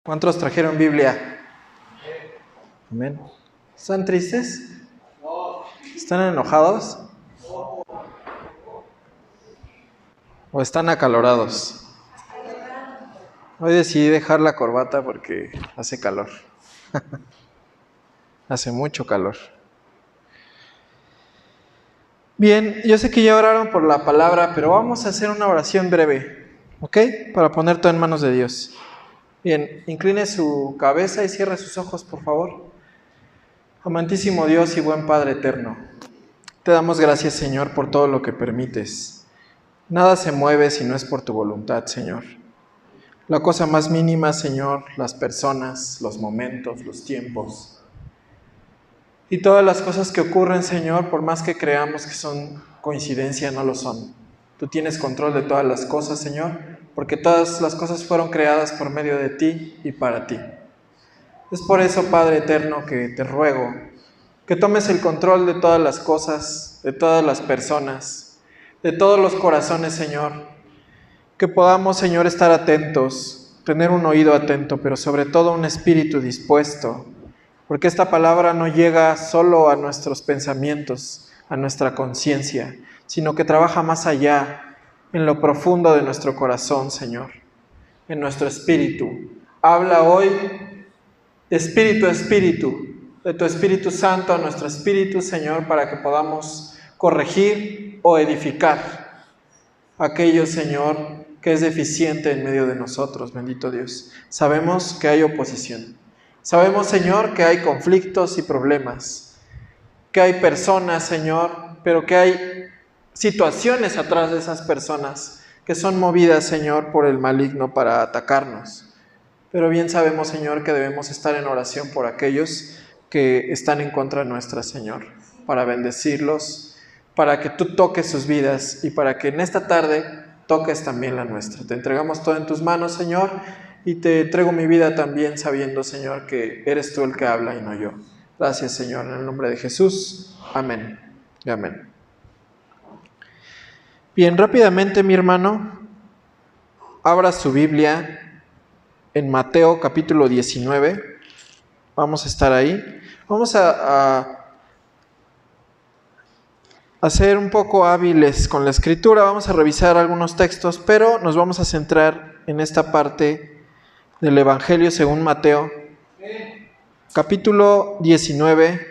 ¿Cuántos trajeron Biblia? Amén. ¿Están tristes? ¿Están enojados? ¿O están acalorados? Hoy decidí dejar la corbata porque hace calor. Hace mucho calor. Bien, yo sé que ya oraron por la palabra, pero vamos a hacer una oración breve, ¿ok? Para poner todo en manos de Dios. Bien, incline su cabeza y cierre sus ojos, por favor. Amantísimo Dios y buen Padre eterno, te damos gracias, Señor, por todo lo que permites. Nada se mueve si no es por tu voluntad, Señor. La cosa más mínima, Señor, las personas, los momentos, los tiempos. Y todas las cosas que ocurren, Señor, por más que creamos que son coincidencia, no lo son. Tú tienes control de todas las cosas, Señor, porque todas las cosas fueron creadas por medio de ti y para ti. Es por eso, Padre eterno, que te ruego que tomes el control de todas las cosas, de todas las personas, de todos los corazones, Señor. Que podamos, Señor, estar atentos, tener un oído atento, pero sobre todo un espíritu dispuesto, porque esta palabra no llega solo a nuestros pensamientos, a nuestra conciencia, sino que trabaja más allá, en lo profundo de nuestro corazón, Señor, en nuestro espíritu. Habla hoy, espíritu a espíritu, de tu Espíritu Santo a nuestro espíritu, Señor, para que podamos corregir o edificar aquello, Señor, que es deficiente en medio de nosotros, bendito Dios. Sabemos que hay oposición. Sabemos, Señor, que hay conflictos y problemas, que hay personas, Señor, pero que hay situaciones atrás de esas personas que son movidas, Señor, por el maligno para atacarnos. Pero bien sabemos, Señor, que debemos estar en oración por aquellos que están en contra nuestra, Señor, para bendecirlos, para que tú toques sus vidas y para que en esta tarde toques también la nuestra. Te entregamos todo en tus manos, Señor, y te entrego mi vida también sabiendo, Señor, que eres tú el que habla y no yo. Gracias, Señor, en el nombre de Jesús. Amén y amén. Bien, rápidamente, mi hermano, abra su Biblia en Mateo capítulo 19. Vamos a estar ahí. Vamos a ser un poco hábiles con la escritura. Vamos a revisar algunos textos, pero nos vamos a centrar en esta parte del Evangelio según Mateo, capítulo 19,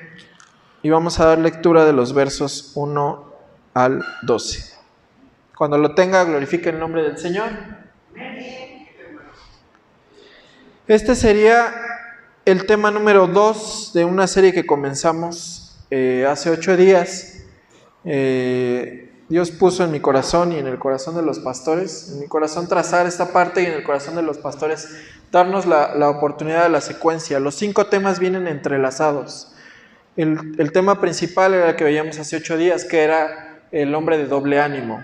y vamos a dar lectura de los versos 1 al 12. Cuando lo tenga, glorifique el nombre del Señor. Este sería el tema número 2 de una serie que comenzamos hace 8 días. Dios puso en mi corazón y en el corazón de los pastores, en mi corazón trazar esta parte y en el corazón de los pastores darnos la oportunidad de la secuencia. Los 5 temas vienen entrelazados. El tema principal era el que veíamos hace 8 días, que era el hombre de doble ánimo.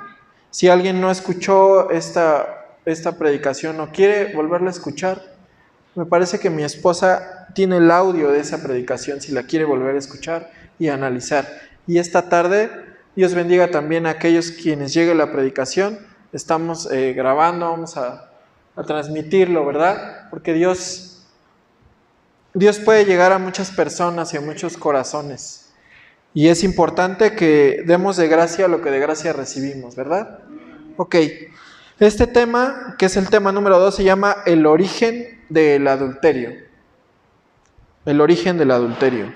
Si alguien no escuchó esta predicación o quiere volverla a escuchar, me parece que mi esposa tiene el audio de esa predicación si la quiere volver a escuchar y analizar. Y esta tarde, Dios bendiga también a aquellos quienes llegue la predicación. Estamos grabando, vamos a transmitirlo, ¿verdad? Porque Dios puede llegar a muchas personas y a muchos corazones. Y es importante que demos de gracia lo que de gracia recibimos, ¿verdad? Ok. Este tema, que es el tema número 2, se llama el origen del adulterio. El origen del adulterio.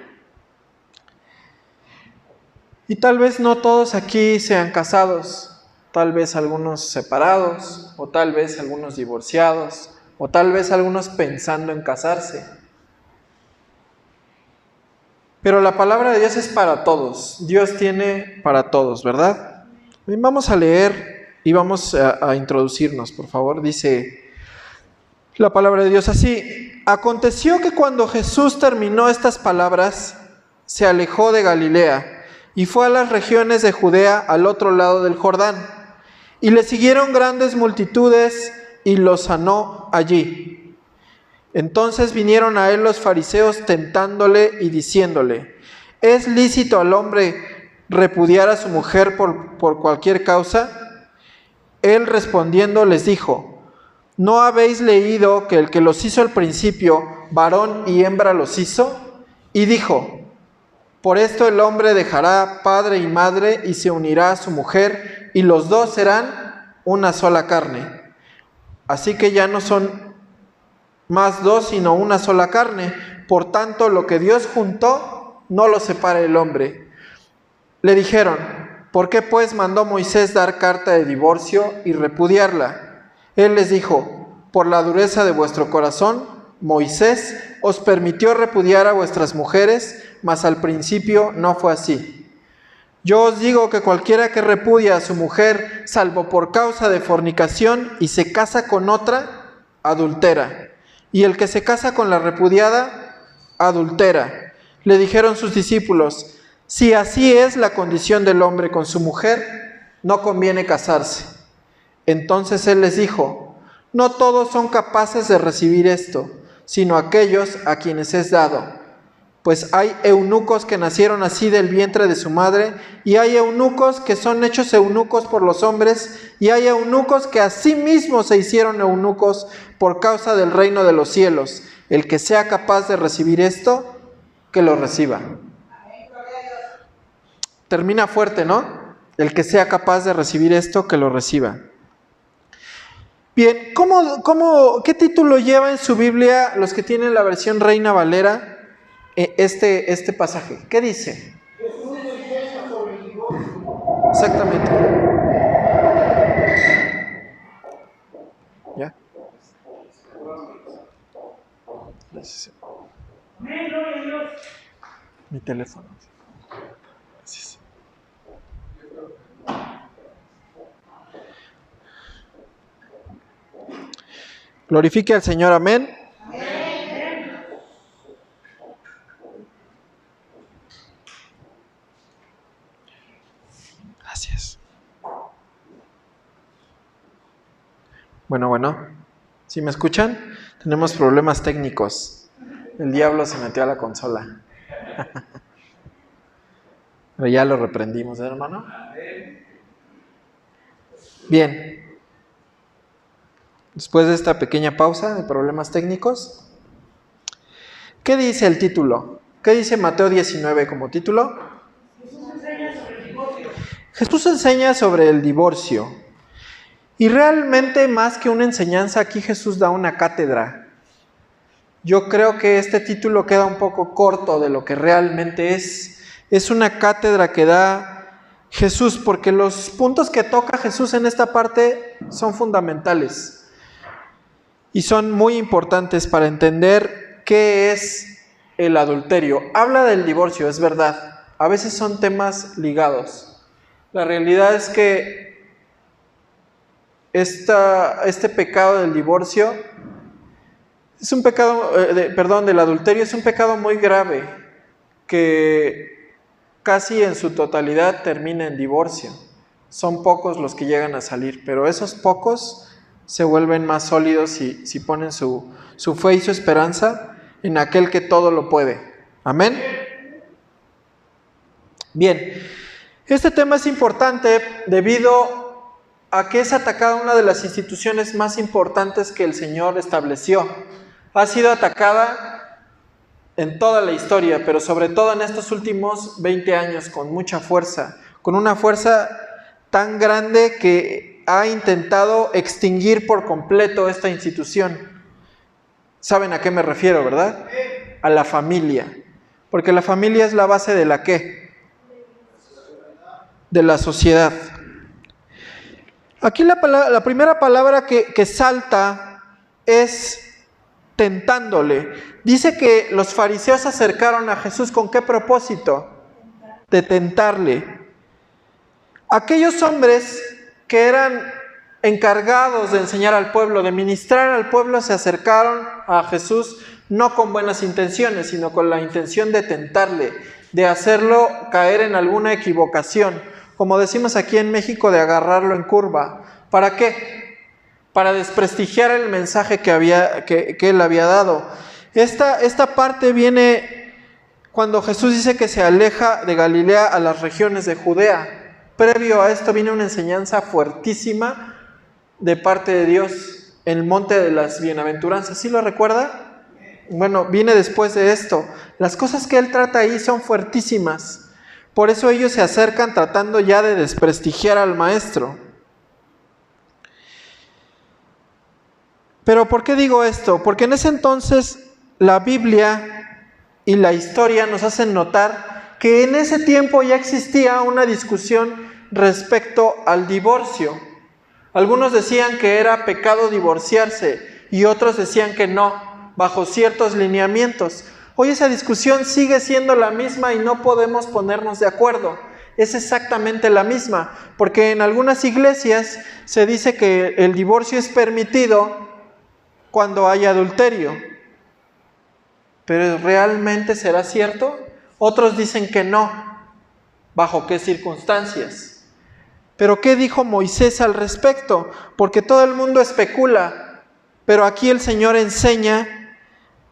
Y tal vez no todos aquí sean casados, tal vez algunos separados, o tal vez algunos divorciados, o tal vez algunos pensando en casarse. Pero la palabra de Dios es para todos. Dios tiene para todos, ¿verdad? Bien, vamos a leer y vamos a introducirnos, por favor. Dice la palabra de Dios así: aconteció que cuando Jesús terminó estas palabras, se alejó de Galilea y fue a las regiones de Judea al otro lado del Jordán. Y le siguieron grandes multitudes y lo sanó allí. Entonces vinieron a él los fariseos tentándole y diciéndole: ¿es lícito al hombre repudiar a su mujer por cualquier causa? Él respondiendo les dijo: ¿no habéis leído que el que los hizo al principio, varón y hembra los hizo? Y dijo, por esto el hombre dejará padre y madre y se unirá a su mujer, y los dos serán una sola carne. Así que ya no son más dos, sino una sola carne. Por tanto, lo que Dios juntó, no lo separe el hombre. Le dijeron, ¿por qué pues mandó Moisés dar carta de divorcio y repudiarla? Él les dijo, por la dureza de vuestro corazón, Moisés os permitió repudiar a vuestras mujeres, mas al principio no fue así. Yo os digo que cualquiera que repudia a su mujer, salvo por causa de fornicación, y se casa con otra, adultera. Y el que se casa con la repudiada, adultera. Le dijeron sus discípulos, si así es la condición del hombre con su mujer, no conviene casarse. Entonces él les dijo, no todos son capaces de recibir esto, sino aquellos a quienes es dado. Pues hay eunucos que nacieron así del vientre de su madre, y hay eunucos que son hechos eunucos por los hombres, y hay eunucos que asimismo se hicieron eunucos por causa del reino de los cielos. El que sea capaz de recibir esto, que lo reciba. Termina fuerte, ¿no? El que sea capaz de recibir esto, que lo reciba. Bien, ¿qué título lleva en su Biblia los que tienen la versión Reina Valera este pasaje? ¿Qué dice? Exactamente. ¿Ya? Gracias. Mi teléfono. Gracias. Glorifique al Señor, amén. Amén. Gracias. Bueno, ¿sí me escuchan? Tenemos problemas técnicos. El diablo se metió a la consola. Pero ya lo reprendimos, ¿eh, hermano? Bien. Después de esta pequeña pausa de problemas técnicos, ¿qué dice el título? ¿Qué dice Mateo 19 como título? Jesús enseña sobre el divorcio. Y realmente más que una enseñanza, aquí Jesús da una cátedra. Yo creo que este título queda un poco corto de lo que realmente es. Es una cátedra que da Jesús, porque los puntos que toca Jesús en esta parte son fundamentales. Y son muy importantes para entender qué es el adulterio. Habla del divorcio, es verdad. A veces son temas ligados. La realidad es que este pecado del divorcio es un pecado, del adulterio es un pecado muy grave que casi en su totalidad termina en divorcio. Son pocos los que llegan a salir, pero esos pocos se vuelven más sólidos si ponen su fe y su esperanza en aquel que todo lo puede. Amén. Bien, este tema es importante debido a que es atacada una de las instituciones más importantes que el Señor estableció. Ha sido atacada en toda la historia, pero sobre todo en estos últimos 20 años con mucha fuerza, con una fuerza tan grande que ha intentado extinguir por completo esta institución. ¿Saben a qué me refiero, verdad? A la familia. Porque la familia es la base de la ¿qué? De la sociedad. Aquí la primera palabra que salta es tentándole. Dice que los fariseos se acercaron a Jesús ¿con qué propósito? De tentarle. Aquellos hombres que eran encargados de enseñar al pueblo, de ministrar al pueblo, se acercaron a Jesús no con buenas intenciones, sino con la intención de tentarle, de hacerlo caer en alguna equivocación, como decimos aquí en México, de agarrarlo en curva. ¿Para qué? Para desprestigiar el mensaje que él había dado. Esta parte viene cuando Jesús dice que se aleja de Galilea a las regiones de Judea. Previo a esto viene una enseñanza fuertísima de parte de Dios. en el monte de las bienaventuranzas. ¿Sí lo recuerda? Bueno, viene después de esto. Las cosas que él trata ahí son fuertísimas. Por eso ellos se acercan tratando ya de desprestigiar al maestro. Pero ¿por qué digo esto? Porque en ese entonces la Biblia y la historia nos hacen notar que en ese tiempo ya existía una discusión respecto al divorcio. Algunos decían que era pecado divorciarse y otros decían que no, bajo ciertos lineamientos. Hoy esa discusión sigue siendo la misma y no podemos ponernos de acuerdo. Es exactamente la misma, porque en algunas iglesias se dice que el divorcio es permitido cuando hay adulterio. ¿Pero realmente será cierto? Otros dicen que no. ¿Bajo qué circunstancias? Pero ¿qué dijo Moisés al respecto? Porque todo el mundo especula, pero aquí el Señor enseña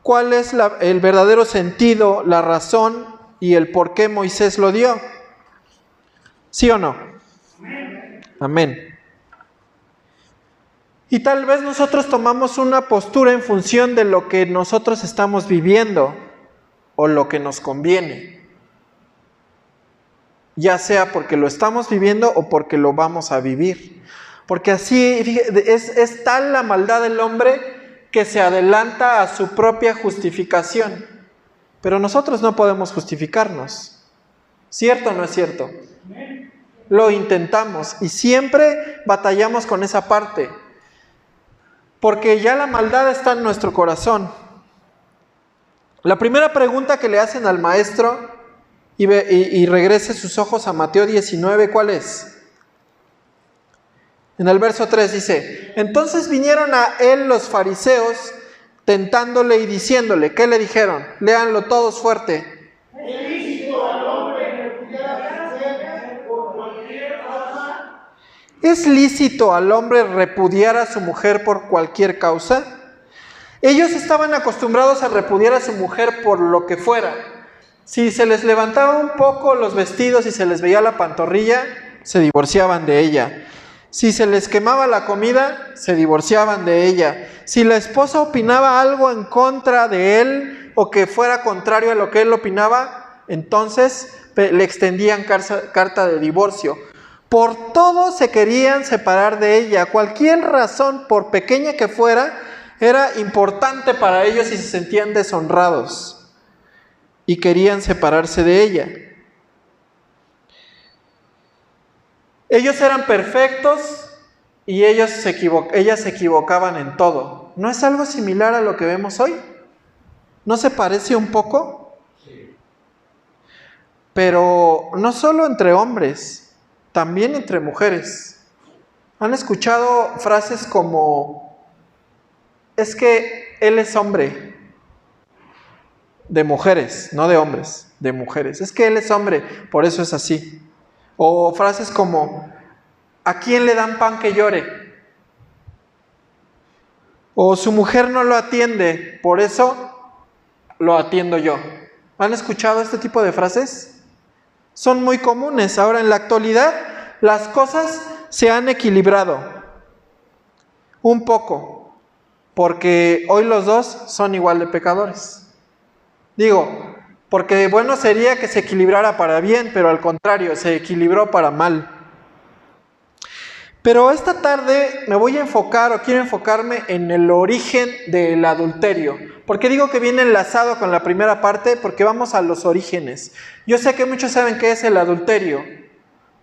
cuál es el verdadero sentido, la razón y el por qué Moisés lo dio. ¿Sí o no? Amén. Y tal vez nosotros tomamos una postura en función de lo que nosotros estamos viviendo o lo que nos conviene. Ya sea porque lo estamos viviendo o porque lo vamos a vivir. Porque así es tal la maldad del hombre que se adelanta a su propia justificación. Pero nosotros no podemos justificarnos. ¿Cierto o no es cierto? Lo intentamos y siempre batallamos con esa parte. Porque ya la maldad está en nuestro corazón. La primera pregunta que le hacen al maestro, y regrese sus ojos a Mateo 19, ¿cuál es? En el verso 3 dice: entonces vinieron a él los fariseos, tentándole y diciéndole, ¿qué le dijeron? Léanlo todos fuerte. ¿Es lícito al hombre repudiar a su mujer por cualquier causa? ¿Es lícito al hombre repudiar a su mujer por cualquier causa? Ellos estaban acostumbrados a repudiar a su mujer por lo que fuera. Si se les levantaba un poco los vestidos y se les veía la pantorrilla, se divorciaban de ella. Si se les quemaba la comida, se divorciaban de ella. Si la esposa opinaba algo en contra de él o que fuera contrario a lo que él opinaba, entonces le extendían carta de divorcio. Por todo se querían separar de ella. Cualquier razón, por pequeña que fuera, era importante para ellos y se sentían deshonrados. Y querían separarse de ella. Ellos eran perfectos y ellas se equivocaban en todo. ¿No es algo similar a lo que vemos hoy? ¿No se parece un poco? Sí. Pero no solo entre hombres, también entre mujeres. ¿Han escuchado frases como, es que él es hombre? De mujeres, no de hombres, de mujeres. Es que él es hombre, por eso es así. O frases como, ¿a quién le dan pan que llore? O su mujer no lo atiende, por eso lo atiendo yo. ¿Han escuchado este tipo de frases? Son muy comunes. Ahora, en la actualidad, las cosas se han equilibrado un poco, porque hoy los dos son igual de pecadores. Digo, porque bueno sería que se equilibrara para bien, pero al contrario, se equilibró para mal. Pero esta tarde me voy a enfocar, o quiero enfocarme en el origen del adulterio. ¿Por qué digo que viene enlazado con la primera parte? Porque vamos a los orígenes. Yo sé que muchos saben qué es el adulterio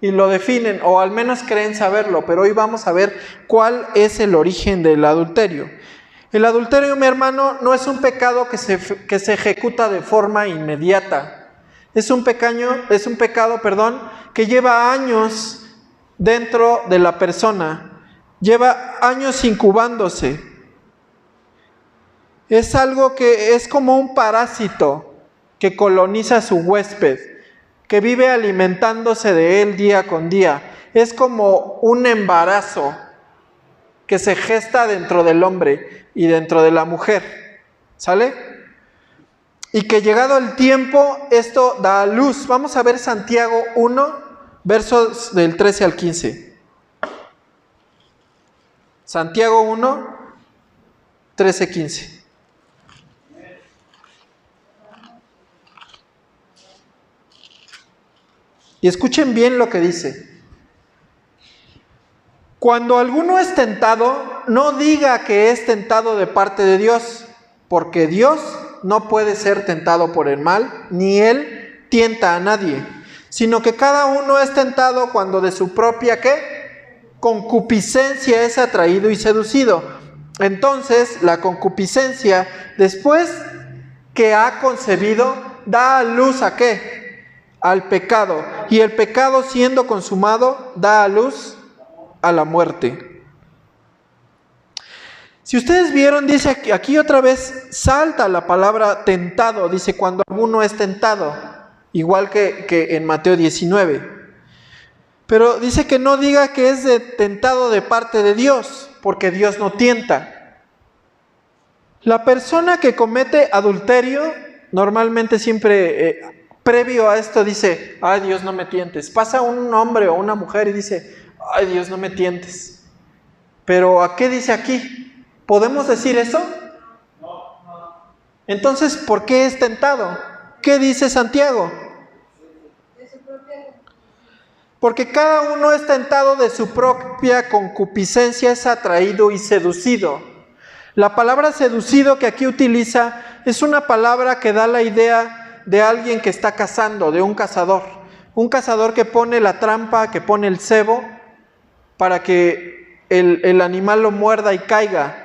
y lo definen, o al menos creen saberlo, pero hoy vamos a ver cuál es el origen del adulterio. El adulterio, mi hermano, no es un pecado que se ejecuta de forma inmediata. Es un pecado, que lleva años dentro de la persona. Lleva años incubándose. Es algo que es como un parásito que coloniza a su huésped, que vive alimentándose de él día con día. Es como un embarazo que se gesta dentro del hombre y dentro de la mujer, ¿sale? Y que llegado el tiempo, esto da a luz. Vamos a ver Santiago 1, versos del 13 al 15. Santiago 1, 13:15. Y escuchen bien lo que dice. Cuando alguno es tentado, no diga que es tentado de parte de Dios, porque Dios no puede ser tentado por el mal, ni Él tienta a nadie, sino que cada uno es tentado cuando de su propia, ¿qué? Concupiscencia es atraído y seducido. Entonces, la concupiscencia, después que ha concebido, da a luz ¿a qué? Al pecado. Y el pecado, siendo consumado, da a luz a la muerte. Si ustedes vieron, dice aquí otra vez, salta la palabra tentado, dice cuando alguno es tentado, igual que en Mateo 19. Pero dice que no diga que es tentado de parte de Dios, porque Dios no tienta. La persona que comete adulterio, normalmente siempre previo a esto dice, ay Dios no me tientes. Pasa un hombre o una mujer y dice, ay Dios no me tientes. Pero ¿a qué dice aquí? ¿Podemos decir eso? Entonces, ¿por qué es tentado? ¿Qué dice Santiago? Porque cada uno es tentado de su propia concupiscencia, es atraído y seducido. La palabra seducido que aquí utiliza es una palabra que da la idea de alguien que está cazando, de un cazador. Un cazador que pone la trampa, que pone el cebo para que el animal lo muerda y caiga.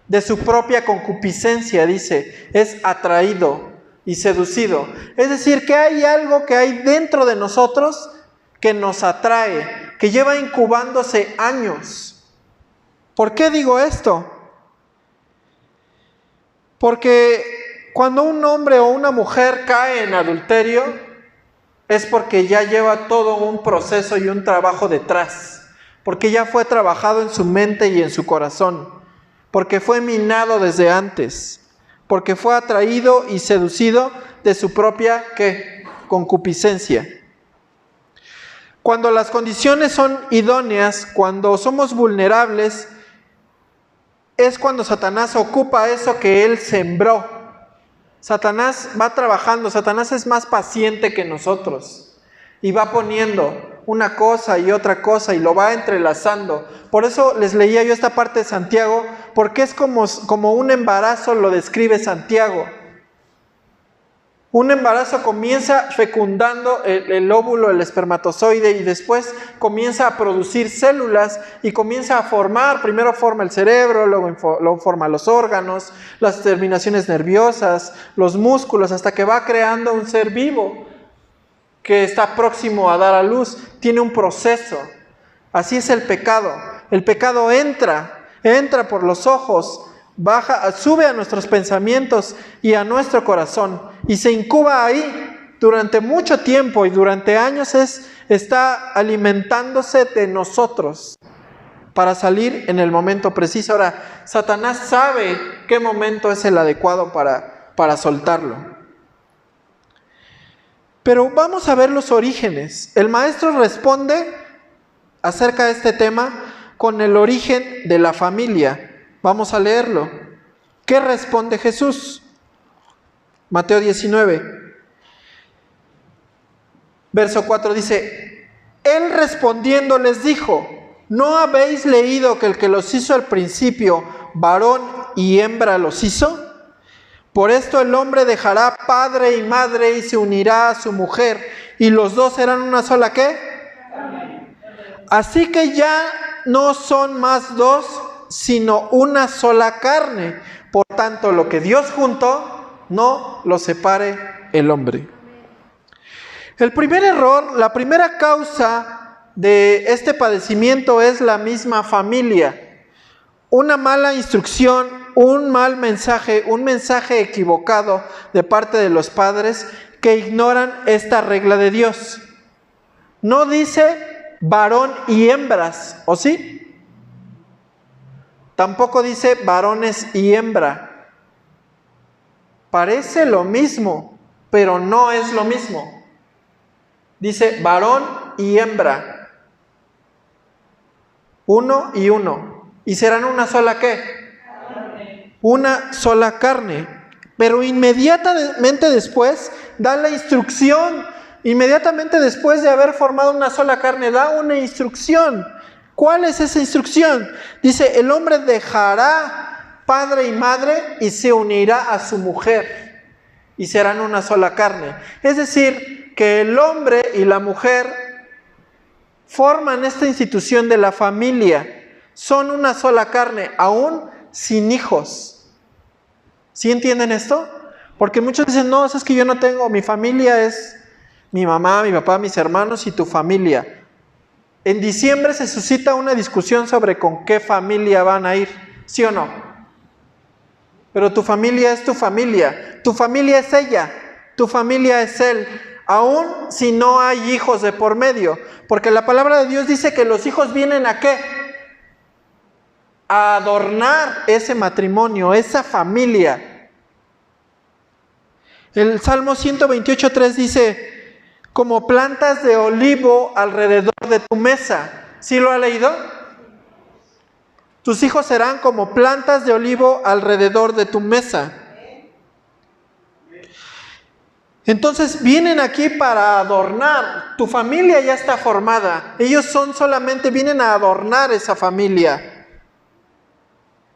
De su propia concupiscencia, dice, es atraído y seducido. Es decir, que hay algo que hay dentro de nosotros que nos atrae, que lleva incubándose años. ¿Por qué digo esto? Porque cuando un hombre o una mujer cae en adulterio, es porque ya lleva todo un proceso y un trabajo detrás, porque ya fue trabajado en su mente y en su corazón. Porque fue minado desde antes, porque fue atraído y seducido de su propia, ¿qué? Concupiscencia. Cuando las condiciones son idóneas, cuando somos vulnerables, es cuando Satanás ocupa eso que él sembró. Satanás va trabajando, Satanás es más paciente que nosotros y va poniendo una cosa y otra cosa y lo va entrelazando. Por eso les leía yo esta parte de Santiago, porque es como un embarazo, lo describe Santiago. Un embarazo comienza fecundando el óvulo, el espermatozoide, y después comienza a producir células y comienza a formar, primero forma el cerebro, luego forma los órganos, las terminaciones nerviosas, los músculos, hasta que va creando un ser vivo que está próximo a dar a luz. Tiene un proceso. Así es el pecado. El pecado entra por los ojos, baja, sube a nuestros pensamientos y a nuestro corazón y se incuba ahí durante mucho tiempo y durante años está alimentándose de nosotros para salir en el momento preciso. Ahora, Satanás sabe qué momento es el adecuado para soltarlo. Pero vamos a ver los orígenes. El maestro responde acerca de este tema con el origen de la familia. Vamos a leerlo. ¿Qué responde Jesús? Mateo 19. Verso 4 dice, Él respondiendo les dijo, ¿no habéis leído que el que los hizo al principio, varón y hembra los hizo? Por esto el hombre dejará padre y madre y se unirá a su mujer, y los dos serán una sola, ¿qué? Así que ya no son más dos, sino una sola carne. Por tanto, lo que Dios juntó, no lo separe el hombre. El primer error, la primera causa de este padecimiento es la misma familia. Una mala instrucción, un mal mensaje, un mensaje equivocado de parte de los padres que ignoran esta regla de Dios. No dice varón y hembras, ¿o sí? Tampoco dice varones y hembra. Parece lo mismo, pero no es lo mismo. Dice varón y hembra. Uno y uno. ¿Y serán una sola qué? una sola carne. Pero inmediatamente después da la instrucción, inmediatamente después de haber formado una sola carne, da una instrucción. ¿Cuál es esa instrucción? Dice, el hombre dejará padre y madre y se unirá a su mujer y serán una sola carne. Es decir, que el hombre y la mujer forman esta institución de la familia, son una sola carne, aún sin hijos. ¿Sí entienden esto? Porque muchos dicen, no, es que yo no tengo, mi familia es mi mamá, mi papá, mis hermanos y tu familia. En diciembre se suscita una discusión sobre con qué familia van a ir, ¿sí o no? Pero tu familia es ella, tu familia es él, aún si no hay hijos de por medio. Porque la palabra de Dios dice que los hijos vienen ¿a qué? A adornar ese matrimonio, esa familia. El Salmo 128:3 dice, como plantas de olivo alrededor de tu mesa. ¿Sí lo ha leído? Tus hijos serán como plantas de olivo alrededor de tu mesa. Entonces vienen aquí para adornar. Tu familia ya está formada. Ellos vienen a adornar esa familia.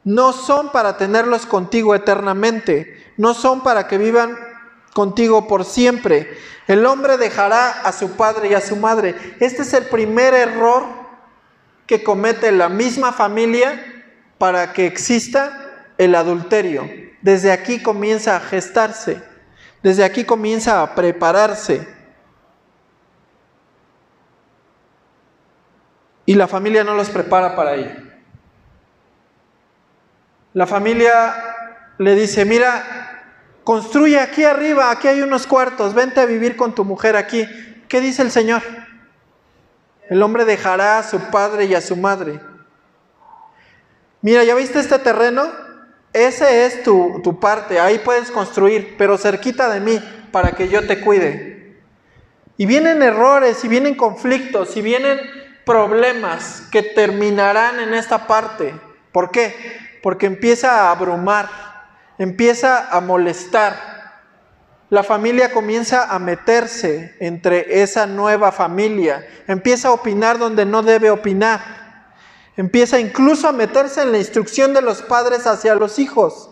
No son para tenerlos contigo eternamente. No son para que vivan contigo por siempre. El hombre dejará a su padre y a su madre. Este es el primer error que comete la misma familia para que exista el adulterio. Desde aquí comienza a gestarse. Desde aquí comienza a prepararse. Y la familia no los prepara para ello. La familia le dice, mira, construye aquí arriba, aquí hay unos cuartos, vente a vivir con tu mujer aquí. ¿Qué dice el Señor? El hombre dejará a su padre y a su madre. Mira, ¿ya viste este terreno? Ese es tu parte, ahí puedes construir, pero cerquita de mí, para que yo te cuide. Y vienen errores, y vienen conflictos, y vienen problemas que terminarán en esta parte. ¿Por qué? Porque empieza a abrumar, empieza a molestar. La familia comienza a meterse entre esa nueva familia, empieza a opinar donde no debe opinar. Empieza incluso a meterse en la instrucción de los padres hacia los hijos.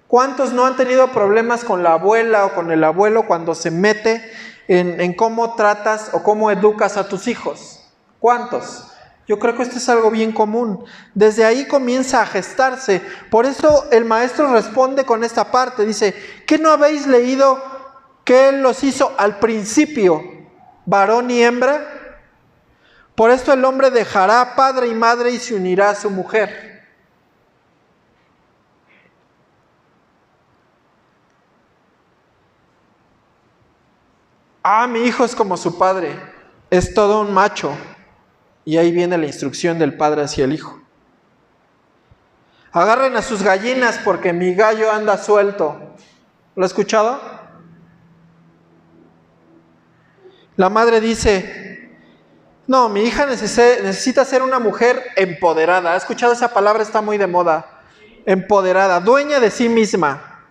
¿Cuántos no han tenido problemas con la abuela o con el abuelo cuando se mete en cómo tratas o cómo educas a tus hijos? ¿Cuántos? Yo creo que esto es algo bien común. Desde ahí comienza a gestarse. Por eso el maestro responde con esta parte. Dice, ¿qué no habéis leído que Él los hizo al principio, varón y hembra? Por esto el hombre dejará padre y madre y se unirá a su mujer. Mi hijo es como su padre, es todo un macho. Y ahí viene la instrucción del padre hacia el hijo. Agarren a sus gallinas porque mi gallo anda suelto. ¿Lo ha escuchado? La madre dice, no, mi hija necesita ser una mujer empoderada. ¿Ha escuchado esa palabra? Está muy de moda. Empoderada, dueña de sí misma.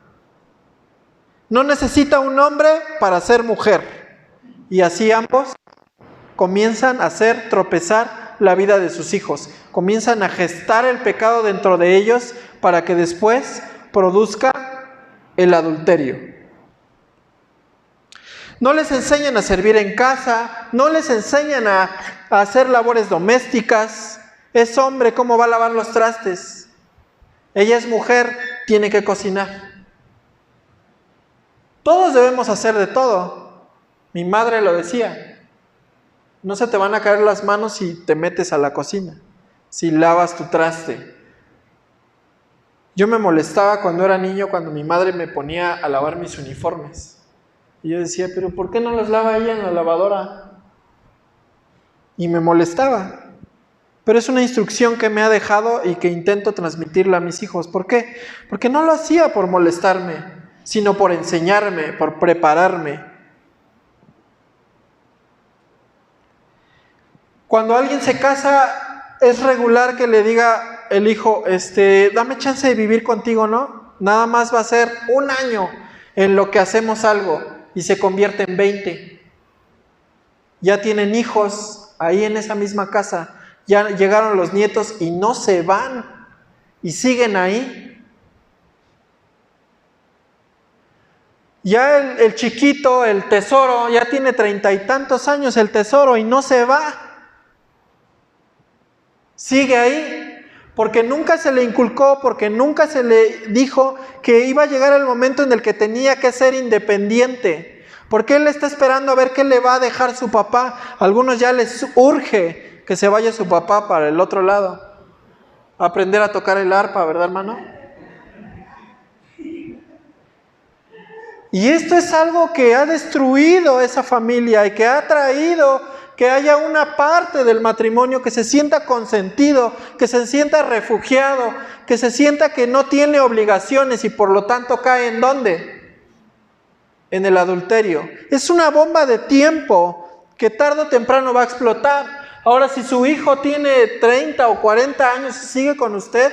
No necesita un hombre para ser mujer. Y así ambos comienzan a hacer tropezar la vida de sus hijos. Comienzan a gestar el pecado dentro de ellos para que después produzca el adulterio. No les enseñan a servir en casa, no les enseñan a hacer labores domésticas. Es hombre, ¿cómo va a lavar los trastes? Ella es mujer, tiene que cocinar. Todos debemos hacer de todo. Mi madre lo decía. No se te van a caer las manos si te metes a la cocina, si lavas tu traste. Yo me molestaba cuando era niño, cuando mi madre me ponía a lavar mis uniformes. Y yo decía, pero ¿por qué no los lava ella en la lavadora? Y me molestaba. Pero es una instrucción que me ha dejado y que intento transmitirla a mis hijos. ¿Por qué? Porque no lo hacía por molestarme, sino por enseñarme, por prepararme. Cuando alguien se casa, es regular que le diga el hijo, dame chance de vivir contigo, ¿no? Nada más va a ser 1 año en lo que hacemos algo y se convierte en 20. Ya tienen hijos ahí en esa misma casa, ya llegaron los nietos y no se van y siguen ahí. Ya el chiquito, el tesoro, ya tiene 30 y tantos años el tesoro y no se va. Sigue ahí, porque nunca se le inculcó, porque nunca se le dijo que iba a llegar el momento en el que tenía que ser independiente. Porque él está esperando a ver qué le va a dejar su papá. A algunos ya les urge que se vaya su papá para el otro lado. Aprender a tocar el arpa, ¿verdad, hermano? Y esto es algo que ha destruido esa familia y que ha traído que haya una parte del matrimonio que se sienta consentido, que se sienta refugiado, que se sienta que no tiene obligaciones y por lo tanto cae ¿en dónde? En el adulterio. Es una bomba de tiempo que tarde o temprano va a explotar. Ahora, si su hijo tiene 30 o 40 años y sigue con usted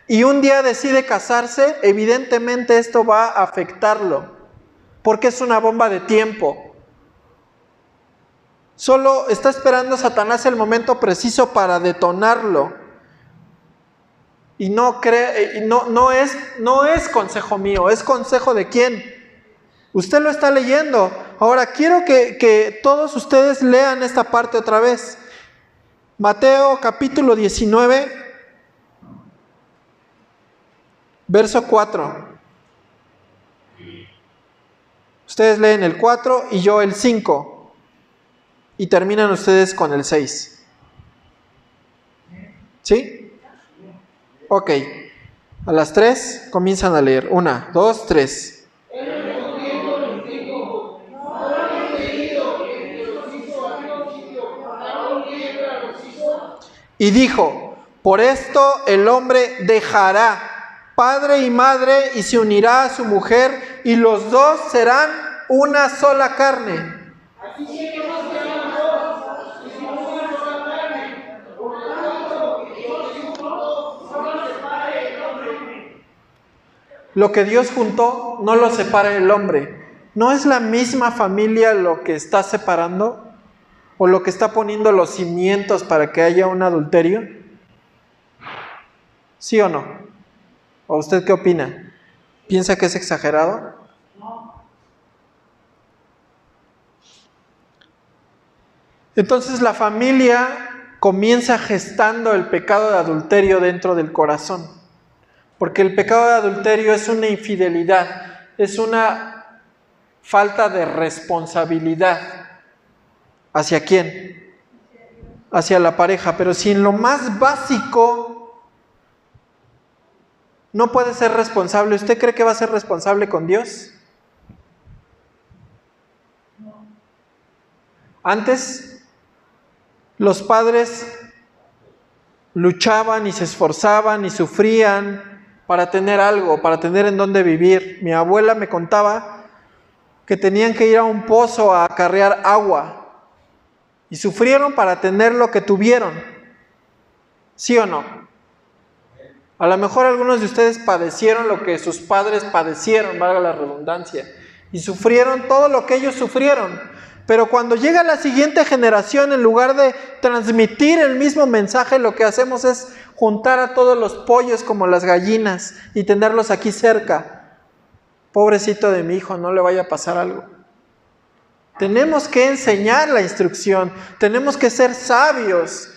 y un día decide casarse, evidentemente esto va a afectarlo. Porque es una bomba de tiempo. Solo está esperando Satanás el momento preciso para detonarlo. Y no es consejo mío, es consejo de quién. Usted lo está leyendo. Ahora quiero que todos ustedes lean esta parte otra vez. Mateo capítulo 19, verso 4. Ustedes leen el 4 y yo el 5. Y terminan ustedes con el 6. ¿Sí? Ok. A las 3 comienzan a leer. 1, 2, 3. Y dijo, por esto el hombre dejará padre y madre y se unirá a su mujer y los dos serán una sola carne. Lo que Dios juntó no lo separa el hombre. ¿No es la misma familia lo que está separando? ¿O lo que está poniendo los cimientos para que haya un adulterio? ¿Sí o no? ¿O usted qué opina? ¿Piensa que es exagerado? Entonces la familia comienza gestando el pecado de adulterio dentro del corazón. Porque el pecado de adulterio es una infidelidad, es una falta de responsabilidad. ¿Hacia quién? Hacia la pareja. Pero si en lo más básico no puede ser responsable, ¿usted cree que va a ser responsable con Dios? Antes, los padres luchaban y se esforzaban y sufrían para tener algo, para tener en dónde vivir. Mi abuela me contaba que tenían que ir a un pozo a acarrear agua y sufrieron para tener lo que tuvieron. ¿Sí o no? A lo mejor algunos de ustedes padecieron lo que sus padres padecieron, valga la redundancia, y sufrieron todo lo que ellos sufrieron. Pero cuando llega la siguiente generación, en lugar de transmitir el mismo mensaje, lo que hacemos es juntar a todos los pollos como las gallinas y tenerlos aquí cerca. Pobrecito de mi hijo, no le vaya a pasar algo. Tenemos que enseñar la instrucción, tenemos que ser sabios,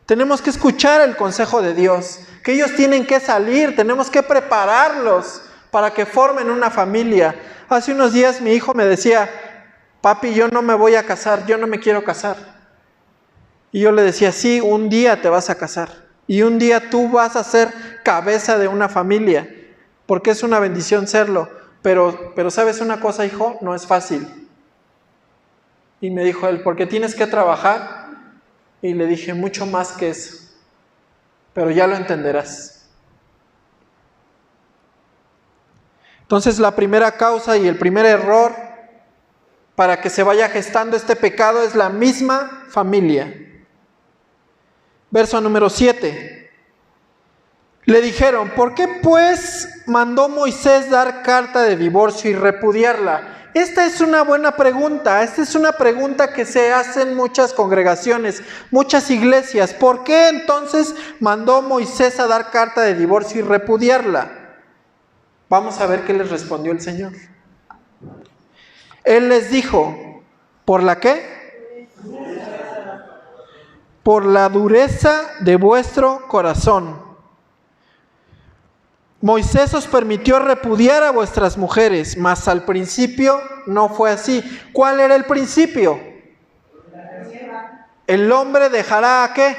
tenemos que escuchar el consejo de Dios, que ellos tienen que salir, tenemos que prepararlos para que formen una familia. Hace unos días mi hijo me decía, papi, yo no me voy a casar, yo no me quiero casar. Y yo le decía, sí, un día te vas a casar. Y un día tú vas a ser cabeza de una familia, porque es una bendición serlo. Pero ¿sabes una cosa, hijo? No es fácil. Y me dijo él, ¿porque tienes que trabajar? Y le dije, mucho más que eso. Pero ya lo entenderás. Entonces la primera causa y el primer error para que se vaya gestando este pecado es la misma familia. Verso número 7. Le dijeron, ¿por qué pues mandó Moisés dar carta de divorcio y repudiarla? Esta es una buena pregunta, esta es una pregunta que se hace en muchas congregaciones, muchas iglesias. ¿Por qué entonces mandó Moisés a dar carta de divorcio y repudiarla? Vamos a ver qué les respondió el Señor. Él les dijo, ¿por la qué? Por la dureza de vuestro corazón. Moisés os permitió repudiar a vuestras mujeres, mas al principio no fue así. ¿Cuál era el principio? El hombre dejará ¿a qué?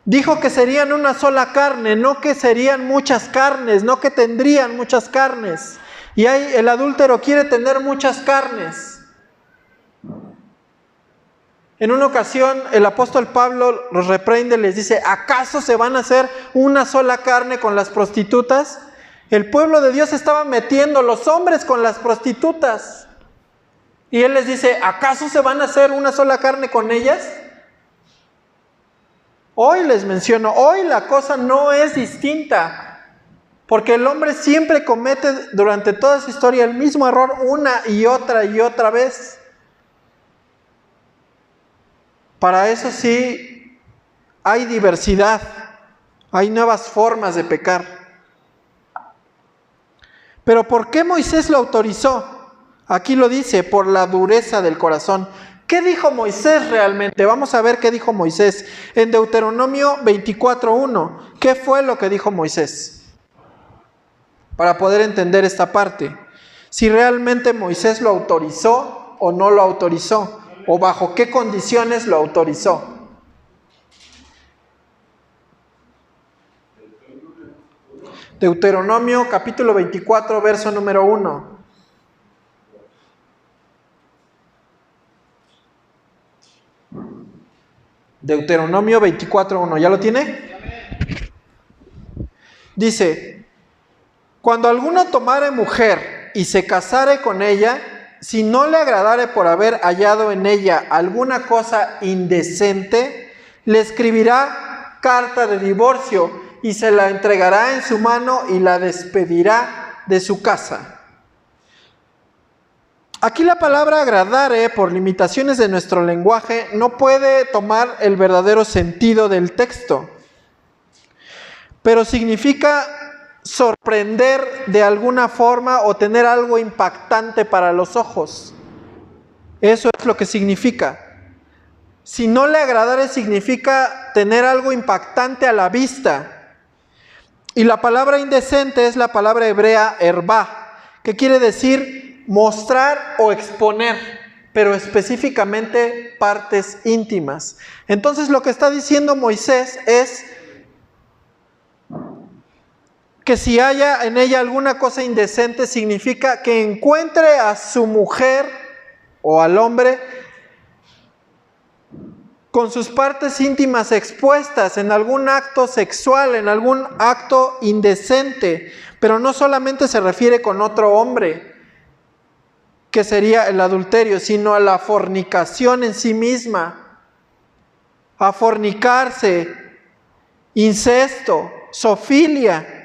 Dijo que serían una sola carne, no que serían muchas carnes, no que tendrían muchas carnes. Y ahí el adúltero quiere tener muchas carnes. En una ocasión el apóstol Pablo los reprende, les dice, ¿acaso se van a hacer una sola carne con las prostitutas? El pueblo de Dios estaba metiendo los hombres con las prostitutas. Y él les dice, ¿acaso se van a hacer una sola carne con ellas? Hoy les menciono, hoy la cosa no es distinta. Porque el hombre siempre comete durante toda su historia el mismo error una y otra vez. Para eso sí hay diversidad, hay nuevas formas de pecar. Pero ¿por qué Moisés lo autorizó? Aquí lo dice, por la dureza del corazón. ¿Qué dijo Moisés realmente? Vamos a ver qué dijo Moisés. En Deuteronomio 24:1, ¿qué fue lo que dijo Moisés? Para poder entender esta parte. Si realmente Moisés lo autorizó o no lo autorizó. ¿O bajo qué condiciones lo autorizó? Deuteronomio capítulo 24, verso número 1. Deuteronomio 24:1. ¿Ya lo tiene? Dice, cuando alguno tomare mujer y se casare con ella, si no le agradare por haber hallado en ella alguna cosa indecente, le escribirá carta de divorcio y se la entregará en su mano y la despedirá de su casa. Aquí la palabra agradare, por limitaciones de nuestro lenguaje, no puede tomar el verdadero sentido del texto, pero significa sorprender de alguna forma o tener algo impactante para los ojos. Eso es lo que significa. Si no le agradare significa tener algo impactante a la vista. Y la palabra indecente es la palabra hebrea herbá, que quiere decir mostrar o exponer, pero específicamente partes íntimas. Entonces lo que está diciendo Moisés es que si haya en ella alguna cosa indecente, significa que encuentre a su mujer o al hombre con sus partes íntimas expuestas en algún acto sexual, en algún acto indecente. Pero no solamente se refiere con otro hombre, que sería el adulterio, sino a la fornicación en sí misma, a fornicarse, incesto, zoofilia,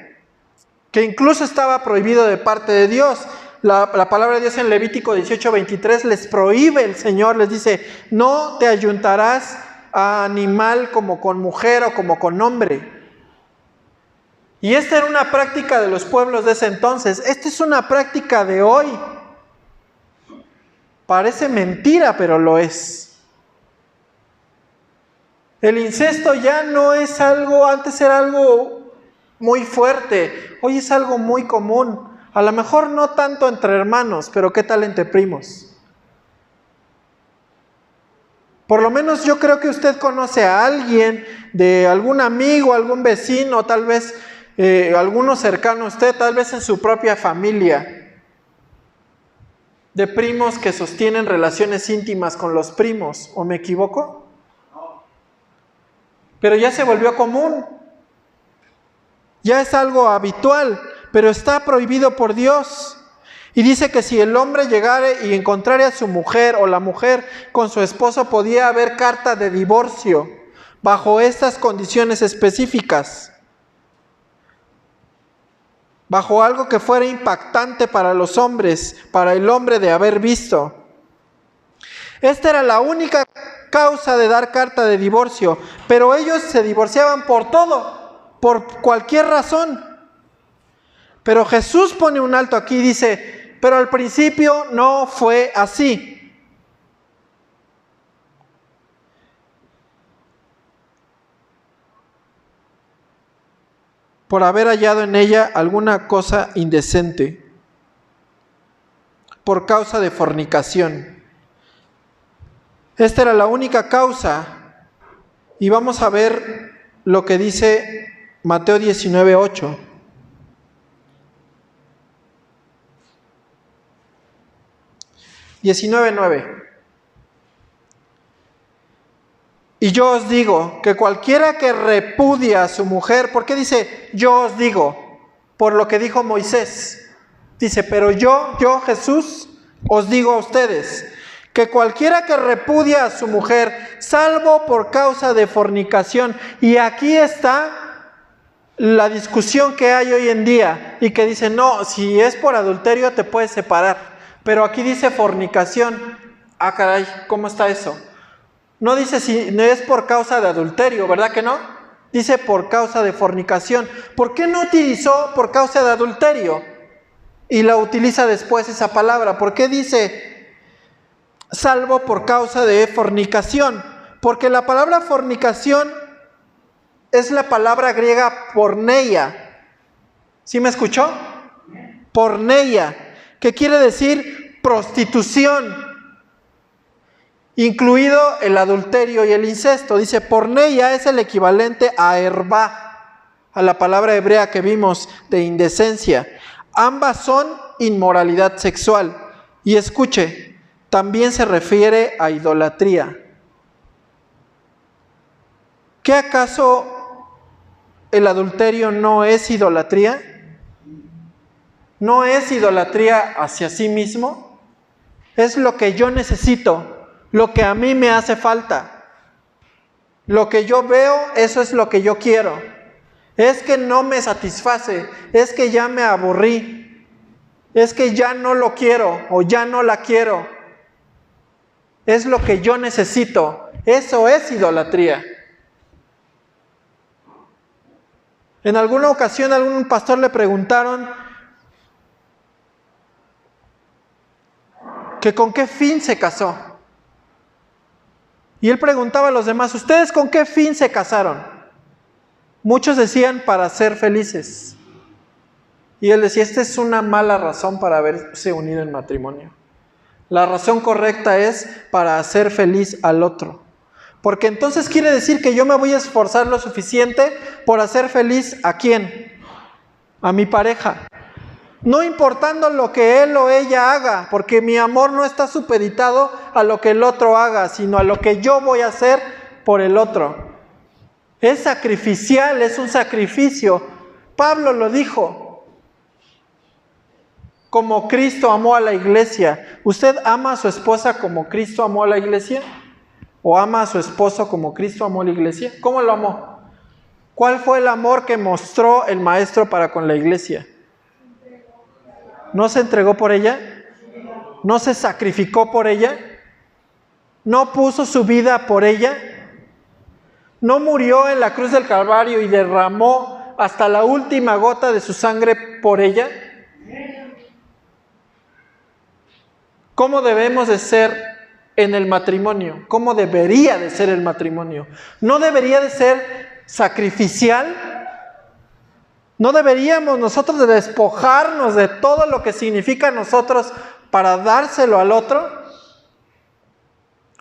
que incluso estaba prohibido de parte de Dios. La palabra de Dios en Levítico 18:23 les prohíbe el Señor, les dice, no te ayuntarás a animal como con mujer o como con hombre. Y esta era una práctica de los pueblos de ese entonces. Esta es una práctica de hoy. Parece mentira, pero lo es. El incesto ya no es algo, antes era algo muy fuerte, hoy es algo muy común. A lo mejor no tanto entre hermanos, pero ¿qué tal entre primos? Por lo menos yo creo que usted conoce a alguien, de algún amigo, algún vecino, tal vez alguno cercano a usted, tal vez en su propia familia, de primos que sostienen relaciones íntimas con los primos, ¿o me equivoco? Pero ya se volvió común, ya es algo habitual, pero está prohibido por Dios. Y dice que si el hombre llegare y encontrare a su mujer o la mujer con su esposo, podía haber carta de divorcio. bajo estas condiciones específicas, bajo algo que fuera impactante para los hombres, para el hombre de haber visto. Esta era la única causa de dar carta de divorcio, pero ellos se divorciaban por todo, por cualquier razón. Pero Jesús pone un alto aquí y dice, pero al principio no fue así. Por haber hallado en ella alguna cosa indecente, por causa de fornicación. Esta era la única causa. Y vamos a ver lo que dice Mateo 19:8. Y yo os digo que cualquiera que repudia a su mujer, ¿por qué dice yo os digo? Por lo que dijo Moisés. Dice, pero yo Jesús, os digo a ustedes, que cualquiera que repudia a su mujer, salvo por causa de fornicación, y aquí está la discusión que hay hoy en día, y que dice, no, si es por adulterio te puedes separar, pero aquí dice fornicación. Ah, caray, ¿cómo está eso? No dice si no es por causa de adulterio, ¿verdad que no? Dice por causa de fornicación. ¿Por qué no utilizó por causa de adulterio? Y la utiliza después esa palabra. ¿Por qué dice salvo por causa de fornicación? Porque la palabra fornicación es la palabra griega porneia. ¿Sí me escuchó? Porneia, que quiere decir prostitución, incluido el adulterio y el incesto. Dice, porneia es el equivalente a herba, a la palabra hebrea que vimos de indecencia. Ambas son inmoralidad sexual. Y escuche, también se refiere a idolatría. ¿Qué acaso el adulterio no es idolatría? ¿No es idolatría hacia sí mismo? Es lo que yo necesito, lo que a mí me hace falta. Lo que yo veo, eso es lo que yo quiero. Es que no me satisface, es que ya me aburrí, es que ya no lo quiero o ya no la quiero. Es lo que yo necesito. Eso es idolatría. En alguna ocasión a algún pastor le preguntaron que con qué fin se casó. Y él preguntaba a los demás, ¿ustedes con qué fin se casaron? Muchos decían para ser felices. Y él decía, esta es una mala razón para haberse unido en matrimonio. La razón correcta es para hacer feliz al otro. Porque entonces quiere decir que yo me voy a esforzar lo suficiente por hacer feliz ¿a quién? A mi pareja. No importando lo que él o ella haga, porque mi amor no está supeditado a lo que el otro haga, sino a lo que yo voy a hacer por el otro. Es sacrificial, es un sacrificio. Pablo lo dijo. Como Cristo amó a la iglesia. ¿Usted ama a su esposa como Cristo amó a la iglesia? ¿O ama a su esposo como Cristo amó a la iglesia? ¿Cómo lo amó? ¿Cuál fue el amor que mostró el maestro para con la iglesia? ¿No se entregó por ella? ¿No se sacrificó por ella? ¿No puso su vida por ella? ¿No murió en la cruz del Calvario y derramó hasta la última gota de su sangre por ella? ¿Cómo debemos de ser en el matrimonio? ¿Cómo debería de ser el matrimonio? ¿No debería de ser sacrificial? ¿No deberíamos nosotros de despojarnos de todo lo que significa nosotros para dárselo al otro?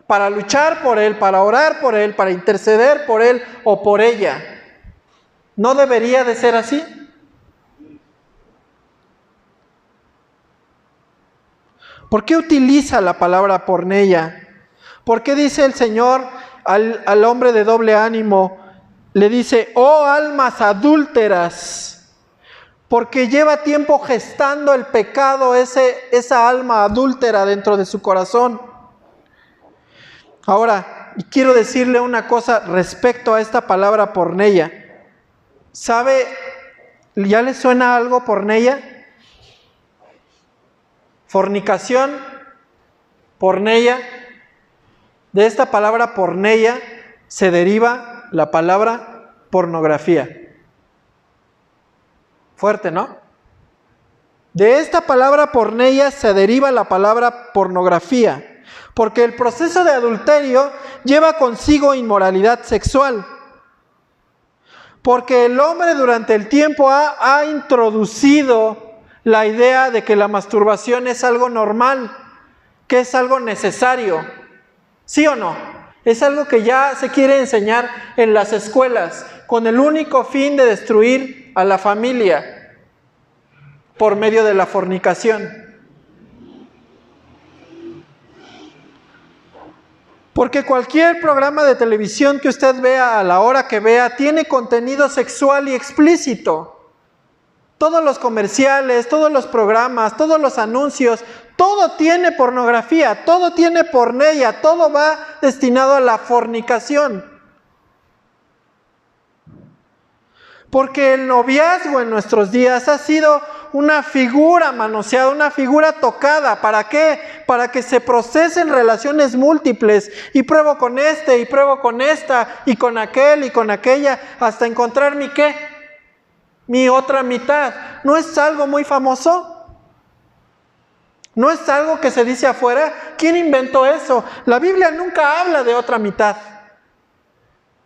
Para luchar por él, para orar por él, para interceder por él o por ella. ¿No debería de ser así? ¿Por qué utiliza la palabra porneia? ¿Por qué dice el Señor al hombre de doble ánimo? Le dice, oh almas adúlteras, porque lleva tiempo gestando el pecado esa alma adúltera dentro de su corazón. Ahora, quiero decirle una cosa respecto a esta palabra porneia. ¿Sabe? ¿Ya le suena algo porneia? Fornicación, porneia. De esta palabra porneia se deriva la palabra pornografía. Fuerte, ¿no? De esta palabra porneia se deriva la palabra pornografía, porque el proceso de adulterio lleva consigo inmoralidad sexual. Porque el hombre durante el tiempo ha introducido la idea de que la masturbación es algo normal, que es algo necesario. ¿Sí o no? Es algo que ya se quiere enseñar en las escuelas, con el único fin de destruir a la familia por medio de la fornicación. Porque cualquier programa de televisión que usted vea a la hora que vea tiene contenido sexual y explícito. Todos los comerciales, todos los programas, todos los anuncios, todo tiene pornografía, todo tiene porneia, todo va destinado a la fornicación. Porque el noviazgo en nuestros días ha sido una figura manoseada, una figura tocada. ¿Para qué? Para que se procesen relaciones múltiples. Y pruebo con este, y pruebo con esta, y con aquel, y con aquella, hasta encontrar mi ¿qué? Mi otra mitad. ¿No es algo muy famoso? ¿No es algo que se dice afuera? ¿Quién inventó eso? La Biblia nunca habla de otra mitad.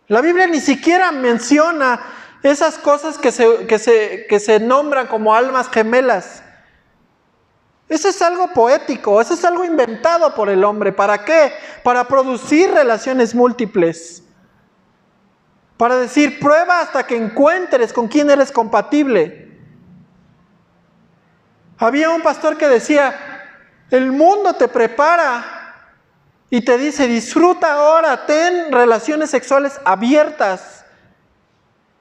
La Biblia ni siquiera menciona esas cosas que se nombran como almas gemelas. Eso es algo poético, eso es algo inventado por el hombre. ¿Para qué? Para producir relaciones múltiples. Para decir, prueba hasta que encuentres con quién eres compatible. Había un pastor que decía, el mundo te prepara y te dice, disfruta ahora, ten relaciones sexuales abiertas.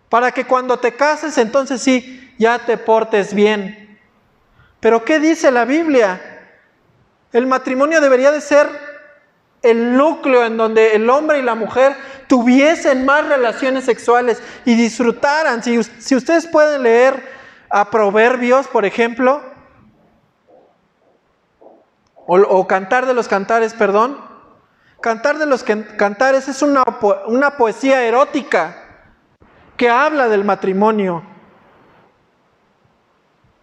Para que cuando te cases, entonces sí, ya te portes bien. Pero ¿qué dice la Biblia? El matrimonio debería de ser el núcleo en donde el hombre y la mujer tuviesen más relaciones sexuales y disfrutaran. Si ustedes pueden leer a Proverbios, por ejemplo, o Cantar de los Cantares, perdón. Cantar de los Cantares es una poesía erótica que habla del matrimonio.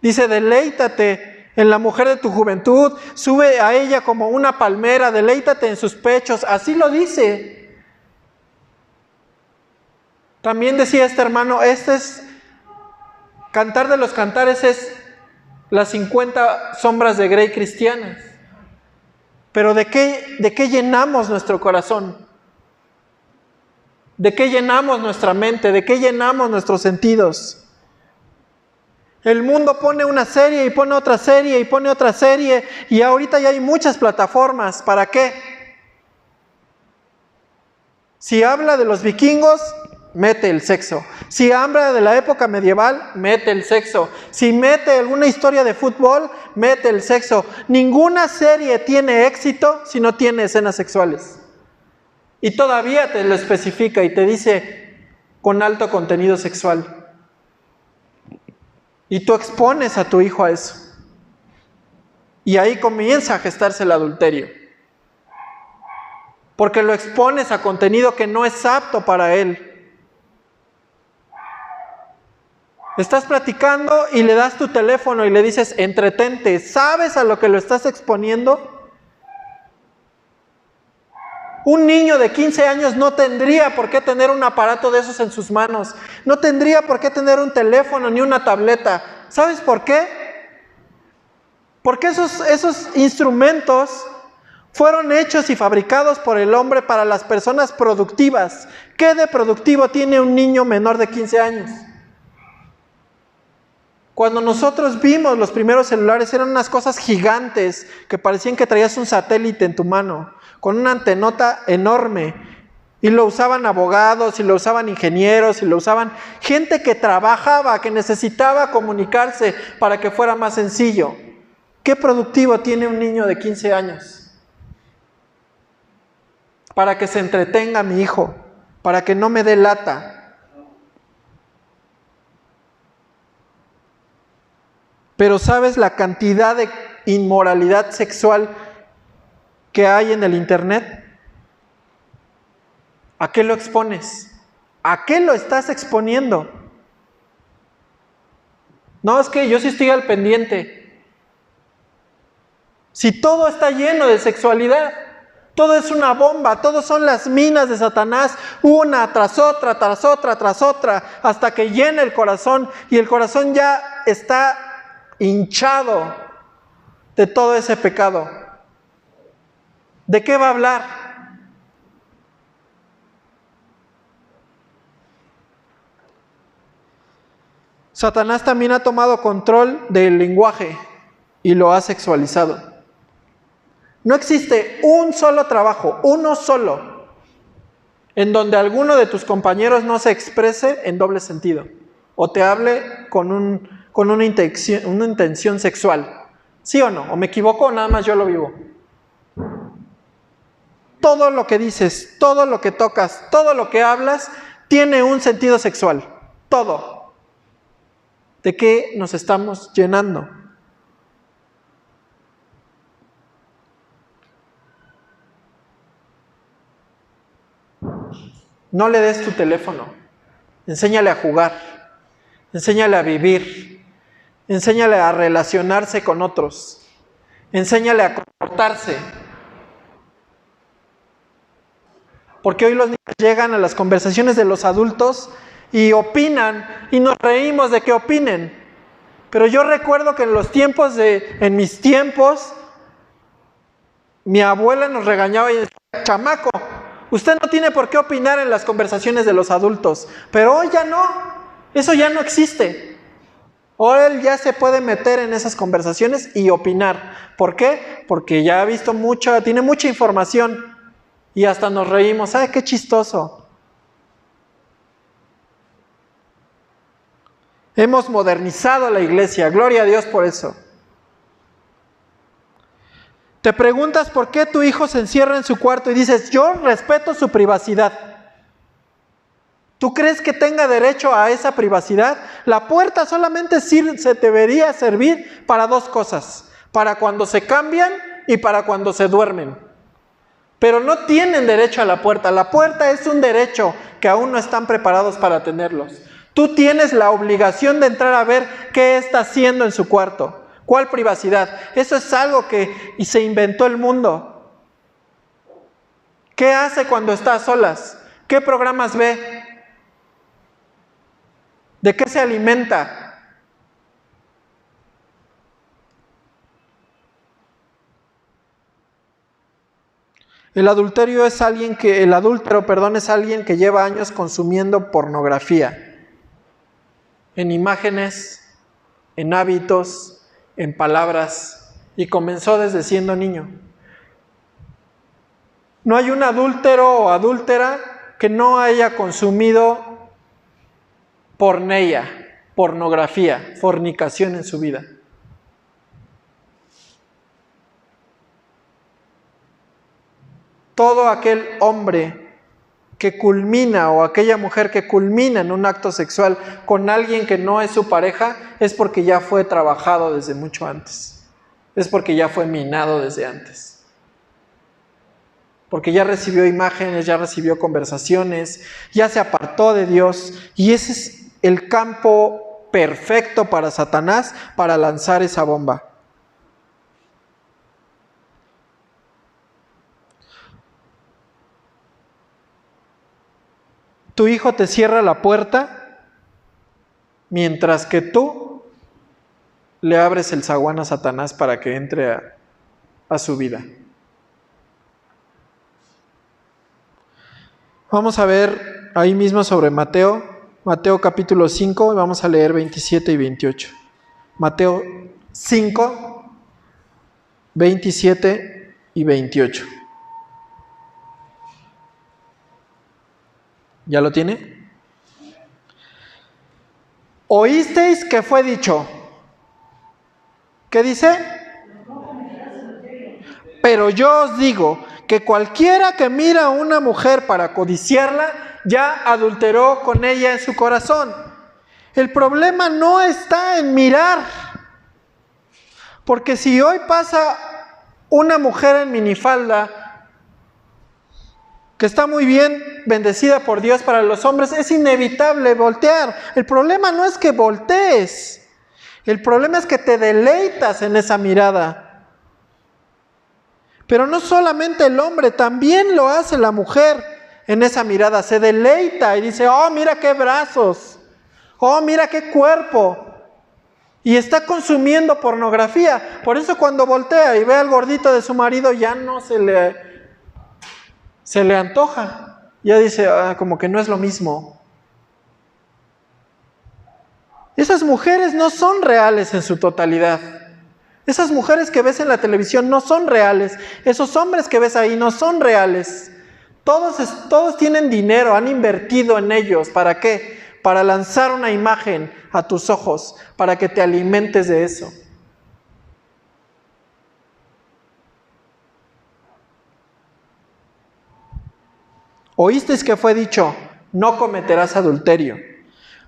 Dice, deleítate en la mujer de tu juventud, sube a ella como una palmera, deleítate en sus pechos, así lo dice. También decía este hermano, Cantar de los Cantares es las 50 sombras de Grey cristianas. Pero ¿de qué llenamos nuestro corazón? ¿De qué llenamos nuestra mente? ¿De qué llenamos nuestros sentidos? El mundo pone una serie y pone otra serie y pone otra serie y ahorita ya hay muchas plataformas. ¿Para qué? Si habla de los vikingos, mete el sexo. Si habla de la época medieval, mete el sexo. Si mete alguna historia de fútbol, mete el sexo. Ninguna serie tiene éxito si no tiene escenas sexuales. Y todavía te lo especifica y te dice con alto contenido sexual. Y tú expones a tu hijo a eso. Y ahí comienza a gestarse el adulterio. Porque lo expones a contenido que no es apto para él. Estás platicando y le das tu teléfono y le dices, entretente. ¿Sabes a lo que lo estás exponiendo? Un niño de 15 años no tendría por qué tener un aparato de esos en sus manos. No tendría por qué tener un teléfono ni una tableta. ¿Sabes por qué? Porque esos instrumentos fueron hechos y fabricados por el hombre para las personas productivas. ¿Qué de productivo tiene un niño menor de 15 años? Cuando nosotros vimos los primeros celulares eran unas cosas gigantes que parecían que traías un satélite en tu mano, con una antenota enorme, y lo usaban abogados, y lo usaban ingenieros, y lo usaban gente que trabajaba, que necesitaba comunicarse para que fuera más sencillo. ¿Qué productivo tiene un niño de 15 años? para que se entretenga mi hijo, para que no me dé lata. Pero ¿sabes la cantidad de inmoralidad sexual que hay en el internet? ¿A qué lo expones? ¿A qué lo estás exponiendo? No, es que yo sí estoy al pendiente. Si todo está lleno de sexualidad, todo es una bomba, todo son las minas de Satanás, una tras otra, tras otra, tras otra, hasta que llena el corazón y el corazón ya está hinchado de todo ese pecado. ¿De qué va a hablar? Satanás también ha tomado control del lenguaje y lo ha sexualizado. No existe un solo trabajo, uno solo, en donde alguno de tus compañeros no se exprese en doble sentido o te hable con una intención sexual. ¿Sí o no? ¿O me equivoco o nada más yo lo vivo? Todo lo que dices, todo lo que tocas, todo lo que hablas tiene un sentido sexual. Todo. ¿De qué nos estamos llenando? No le des tu teléfono. Enséñale a jugar. Enséñale a vivir. Enséñale a relacionarse con otros. Enséñale a comportarse. Porque hoy los niños llegan a las conversaciones de los adultos y opinan y nos reímos de que opinen. Pero yo recuerdo que en mis tiempos, mi abuela nos regañaba y decía, chamaco, usted no tiene por qué opinar en las conversaciones de los adultos. Pero hoy ya no, eso ya no existe. Hoy él ya se puede meter en esas conversaciones y opinar. ¿Por qué? Porque ya ha visto tiene mucha información. Y hasta nos reímos. ¡Ay, qué chistoso! Hemos modernizado la iglesia. Gloria a Dios por eso. Te preguntas por qué tu hijo se encierra en su cuarto y dices, yo respeto su privacidad. ¿Tú crees que tenga derecho a esa privacidad? La puerta solamente se debería servir para dos cosas. Para cuando se cambian y para cuando se duermen. Pero no tienen derecho a la puerta. La puerta es un derecho que aún no están preparados para tenerlos. Tú tienes la obligación de entrar a ver qué está haciendo en su cuarto. ¿Cuál privacidad? Eso es algo que se inventó el mundo. ¿Qué hace cuando está a solas? ¿Qué programas ve? ¿De qué se alimenta? El adúltero es alguien que lleva años consumiendo pornografía. En imágenes, en hábitos, en palabras, y comenzó desde siendo niño. No hay un adúltero o adúltera que no haya consumido pornografía, fornicación en su vida. Todo aquel hombre que culmina o aquella mujer que culmina en un acto sexual con alguien que no es su pareja es porque ya fue trabajado desde mucho antes. Es porque ya fue minado desde antes. Porque ya recibió imágenes, ya recibió conversaciones, ya se apartó de Dios. Y ese es el campo perfecto para Satanás para lanzar esa bomba. Tu hijo te cierra la puerta mientras que tú le abres el zaguán a Satanás para que entre a su vida. Vamos a ver ahí mismo sobre Mateo capítulo 5, y vamos a leer 27 y 28. Mateo 5, 27 y 28. ¿Ya lo tiene? Oísteis que fue dicho. ¿Qué dice? Pero yo os digo que cualquiera que mira a una mujer para codiciarla, ya adulteró con ella en su corazón. El problema no está en mirar, porque si hoy pasa una mujer en minifalda, que está muy bien bendecida por Dios para los hombres, es inevitable voltear. El problema no es que voltees, el problema es que te deleitas en esa mirada. Pero no solamente el hombre, también lo hace la mujer en esa mirada, se deleita y dice, oh, mira qué brazos, oh, mira qué cuerpo. Y está consumiendo pornografía. Por eso cuando voltea y ve al gordito de su marido, ya no se le antoja. Ya dice, como que no es lo mismo. Esas mujeres no son reales en su totalidad. Esas mujeres que ves en la televisión no son reales. Esos hombres que ves ahí no son reales. Todos tienen dinero, han invertido en ellos. ¿Para qué? Para lanzar una imagen a tus ojos, para que te alimentes de eso. Oísteis que fue dicho, no cometerás adulterio.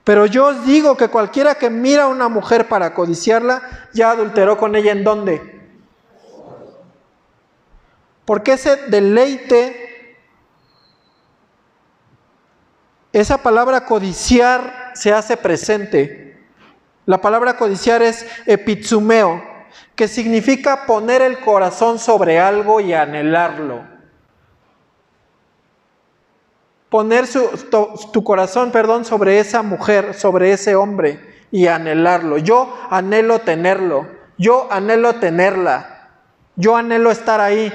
Pero yo os digo que cualquiera que mira a una mujer para codiciarla, ya adulteró con ella. ¿En dónde? Porque ese deleite, esa palabra codiciar se hace presente. La palabra codiciar es epizumeo, que significa poner el corazón sobre algo y anhelarlo. Poner tu corazón, sobre esa mujer, sobre ese hombre y anhelarlo. Yo anhelo tenerlo, yo anhelo tenerla, yo anhelo estar ahí.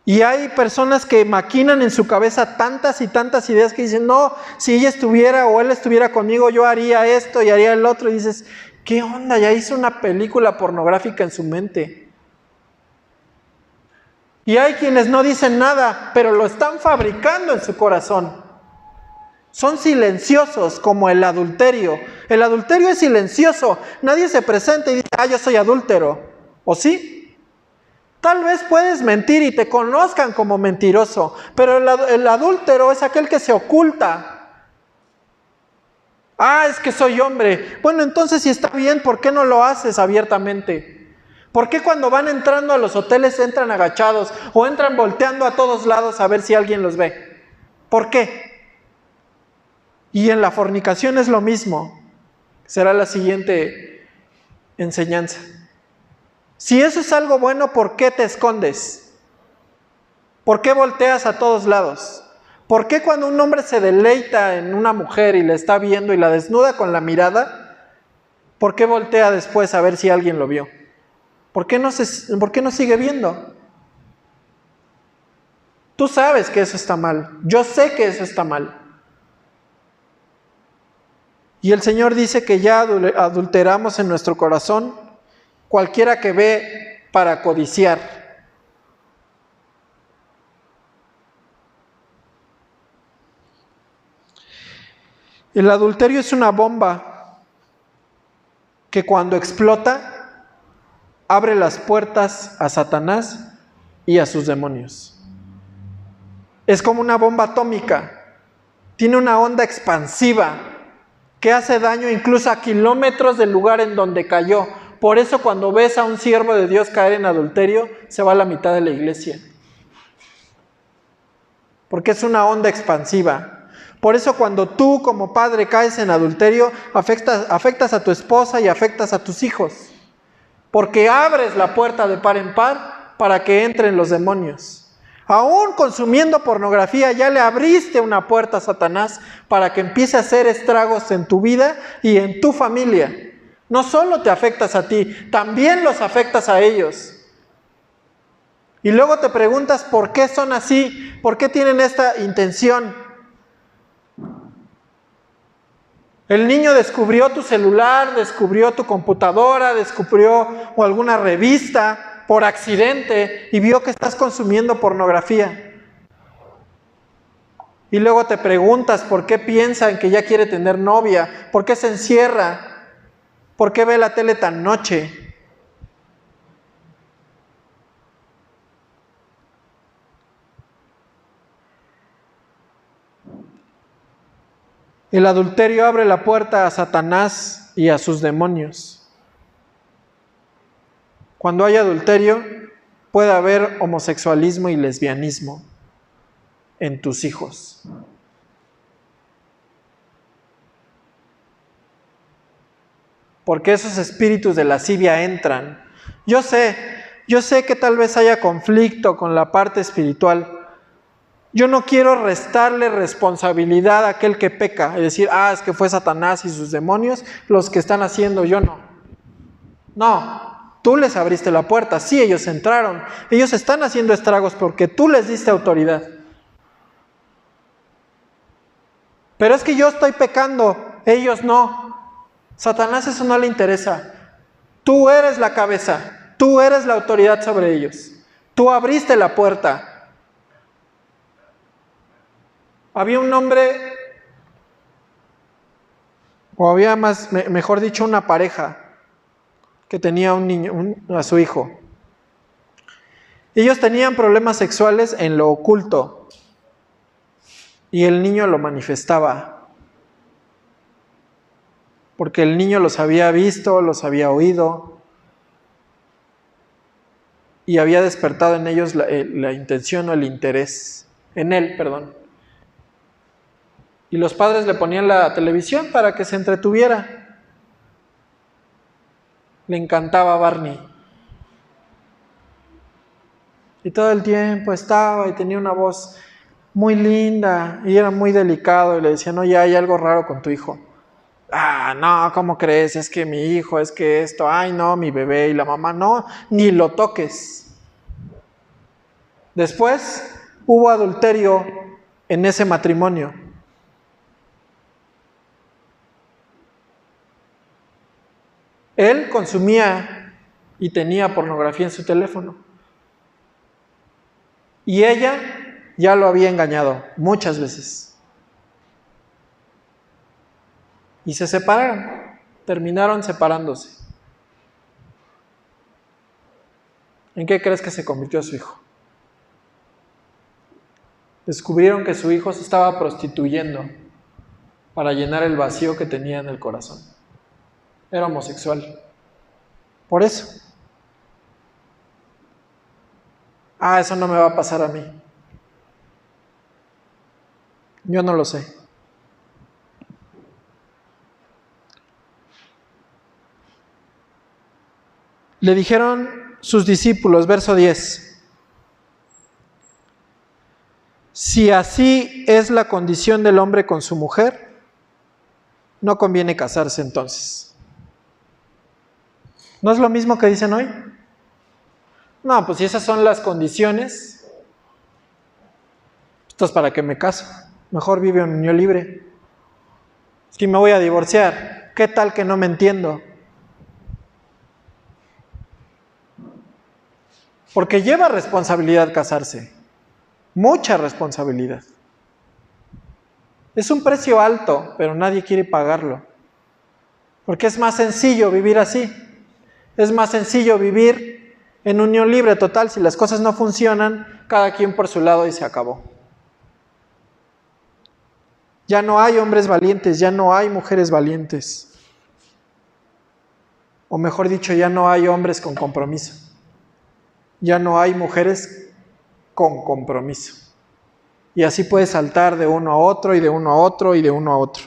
Y hay personas que maquinan en su cabeza tantas y tantas ideas que dicen, no, si ella estuviera o él estuviera conmigo, yo haría esto y haría el otro. Y dices, ¿qué onda? Ya hizo una película pornográfica en su mente. Y hay quienes no dicen nada, pero lo están fabricando en su corazón. Son silenciosos como el adulterio. El adulterio es silencioso. Nadie se presenta y dice, yo soy adúltero. ¿O sí? Tal vez puedes mentir y te conozcan como mentiroso, pero el adúltero es aquel que se oculta. Es que soy hombre. Bueno, entonces si está bien, ¿por qué no lo haces abiertamente? ¿Por qué cuando van entrando a los hoteles entran agachados o entran volteando a todos lados a ver si alguien los ve? ¿Por qué? Y en la fornicación es lo mismo. Será la siguiente enseñanza. Si eso es algo bueno, ¿por qué te escondes? ¿Por qué volteas a todos lados? ¿Por qué cuando un hombre se deleita en una mujer y la está viendo y la desnuda con la mirada, ¿por qué voltea después a ver si alguien lo vio? ¿Por qué no sigue viendo? Tú sabes que eso está mal. Yo sé que eso está mal. Y el Señor dice que ya adulteramos en nuestro corazón cualquiera que ve para codiciar. El adulterio es una bomba que cuando explota abre las puertas a Satanás y a sus demonios. Es como una bomba atómica. Tiene una onda expansiva que hace daño incluso a kilómetros del lugar en donde cayó. Por eso cuando ves a un siervo de Dios caer en adulterio, se va a la mitad de la iglesia. Porque es una onda expansiva. Por eso cuando tú como padre caes en adulterio, afectas a tu esposa y afectas a tus hijos. Porque abres la puerta de par en par para que entren los demonios. Aún consumiendo pornografía, ya le abriste una puerta a Satanás para que empiece a hacer estragos en tu vida y en tu familia. No solo te afectas a ti, también los afectas a ellos. Y luego te preguntas por qué son así, por qué tienen esta intención. El niño descubrió tu celular, descubrió tu computadora, descubrió alguna revista por accidente y vio que estás consumiendo pornografía. Y luego te preguntas por qué piensa en que ya quiere tener novia, por qué se encierra, por qué ve la tele tan noche. El adulterio abre la puerta a Satanás y a sus demonios. Cuando hay adulterio, puede haber homosexualismo y lesbianismo en tus hijos. Porque esos espíritus de lascivia entran. Yo sé que tal vez haya conflicto con la parte espiritual. Yo no quiero restarle responsabilidad a aquel que peca y decir, es que fue Satanás y sus demonios los que están haciendo, yo no. No, tú les abriste la puerta, sí, ellos entraron. Ellos están haciendo estragos porque tú les diste autoridad. Pero es que yo estoy pecando, ellos no. Satanás eso no le interesa. Tú eres la cabeza, tú eres la autoridad sobre ellos. Tú abriste la puerta. Había un hombre, o había mejor dicho, una pareja que tenía un niño, a su hijo. Ellos tenían problemas sexuales en lo oculto y el niño lo manifestaba. Porque el niño los había visto, los había oído y había despertado en ellos la intención o el interés, en él, perdón. Y los padres le ponían la televisión para que se entretuviera. Le encantaba Barney. Y todo el tiempo estaba y tenía una voz muy linda y era muy delicado y le decían, no, ya hay algo raro con tu hijo. No, ¿cómo crees? Es que mi hijo, es que esto, ay no, mi bebé. Y la mamá, no, ni lo toques. Después hubo adulterio en ese matrimonio. Él consumía y tenía pornografía en su teléfono. Y ella ya lo había engañado muchas veces. Y se separaron, terminaron separándose. ¿En qué crees que se convirtió su hijo? Descubrieron que su hijo se estaba prostituyendo para llenar el vacío que tenía en el corazón. Era homosexual. Por eso. Eso no me va a pasar a mí. Yo no lo sé. Le dijeron sus discípulos, verso 10. Si así es la condición del hombre con su mujer, no conviene casarse entonces. ¿No es lo mismo que dicen hoy? No, pues si esas son las condiciones, esto es para que me caso. Mejor vive en unión libre. Es que me voy a divorciar. ¿Qué tal que no me entiendo? Porque lleva responsabilidad casarse. Mucha responsabilidad. Es un precio alto, pero nadie quiere pagarlo. Porque es más sencillo vivir así. Es más sencillo vivir en unión libre total. Si las cosas no funcionan, cada quien por su lado y se acabó. Ya no hay hombres valientes, ya no hay mujeres valientes. O mejor dicho, ya no hay hombres con compromiso. Ya no hay mujeres con compromiso. Y así puedes saltar de uno a otro y de uno a otro y de uno a otro.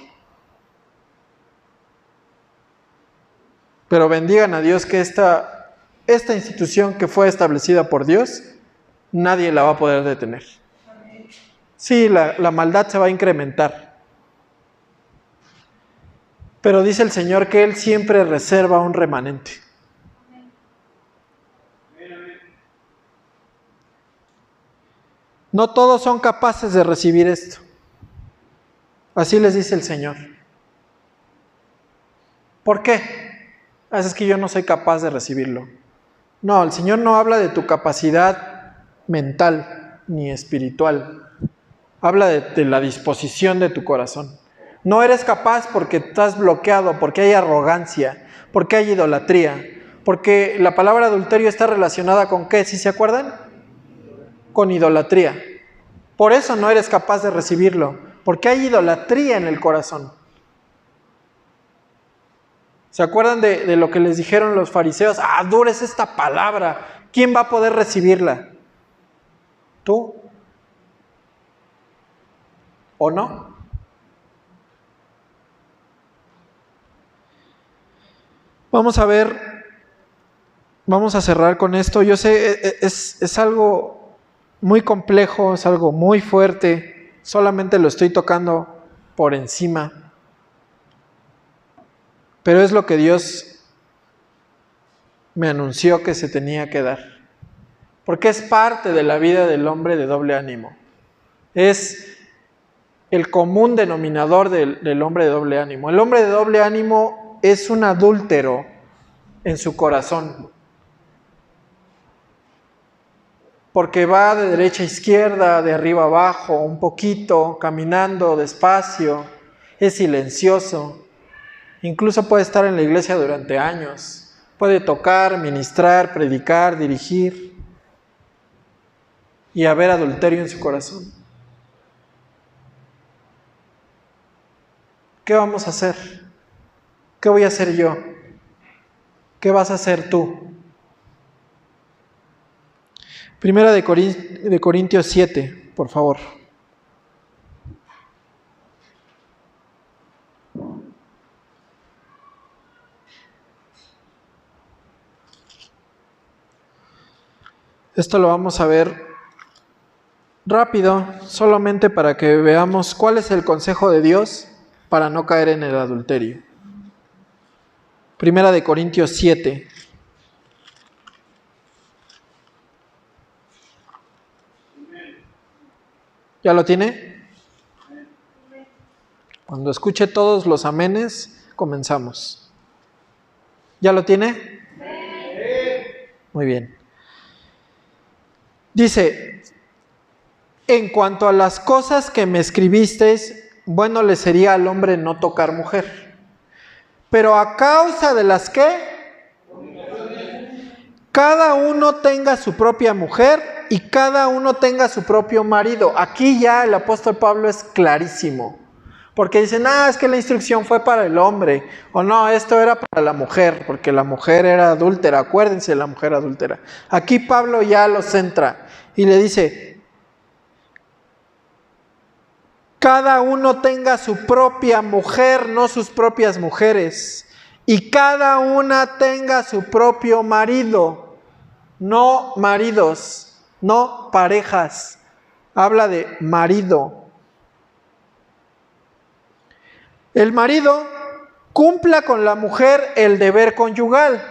Pero bendigan a Dios que esta institución que fue establecida por Dios, nadie la va a poder detener. Sí, la maldad se va a incrementar. Pero dice el Señor que Él siempre reserva un remanente. No todos son capaces de recibir esto. Así les dice el Señor. ¿Por qué? Es que yo no soy capaz de recibirlo. No, el Señor no habla de tu capacidad mental ni espiritual. Habla de la disposición de tu corazón. No eres capaz porque estás bloqueado, porque hay arrogancia, porque hay idolatría, porque la palabra adulterio está relacionada con ¿qué? ¿Sí se acuerdan? Con idolatría. Por eso no eres capaz de recibirlo, porque hay idolatría en el corazón. ¿Se acuerdan de lo que les dijeron los fariseos? Dura es esta palabra, ¿quién va a poder recibirla? ¿Tú? ¿O no? Vamos a ver, vamos a cerrar con esto. Yo sé, es algo muy complejo, es algo muy fuerte, solamente lo estoy tocando por encima. Pero es lo que Dios me anunció que se tenía que dar. Porque es parte de la vida del hombre de doble ánimo. Es el común denominador del hombre de doble ánimo. El hombre de doble ánimo es un adúltero en su corazón. Porque va de derecha a izquierda, de arriba a abajo, un poquito, caminando despacio, es silencioso. Incluso puede estar en la iglesia durante años. Puede tocar, ministrar, predicar, dirigir y haber adulterio en su corazón. ¿Qué vamos a hacer? ¿Qué voy a hacer yo? ¿Qué vas a hacer tú? Primera de Corintios 7, por favor. Esto lo vamos a ver rápido, solamente para que veamos cuál es el consejo de Dios para no caer en el adulterio. Primera de Corintios 7. ¿Ya lo tiene? Cuando escuche todos los amenes, comenzamos. ¿Ya lo tiene? Muy bien. Dice: en cuanto a las cosas que me escribisteis, bueno le sería al hombre no tocar mujer. Pero a causa de las que cada uno tenga su propia mujer y cada uno tenga su propio marido. Aquí ya el apóstol Pablo es clarísimo. Porque dicen, es que la instrucción fue para el hombre. O no, esto era para la mujer, porque la mujer era adúltera. Acuérdense de la mujer adúltera. Aquí Pablo ya lo centra y le dice: cada uno tenga su propia mujer, no sus propias mujeres. Y cada una tenga su propio marido. No maridos, no parejas. Habla de marido. El marido cumpla con la mujer el deber conyugal.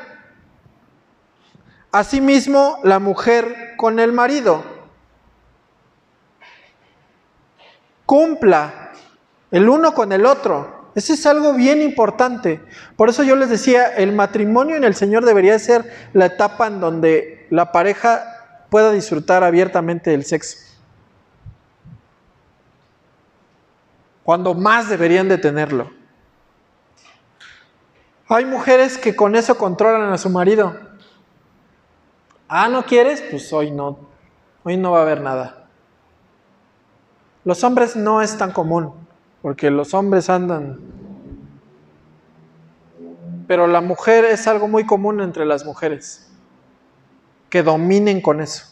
Asimismo, la mujer con el marido. Cumpla el uno con el otro. Eso es algo bien importante. Por eso yo les decía, el matrimonio en el Señor debería ser la etapa en donde la pareja pueda disfrutar abiertamente del sexo. Cuando más deberían de tenerlo. Hay mujeres que con eso controlan a su marido. ¿No quieres? Pues hoy no va a haber nada. Los hombres no es tan común, porque los hombres andan. Pero la mujer es algo muy común entre las mujeres, que dominen con eso.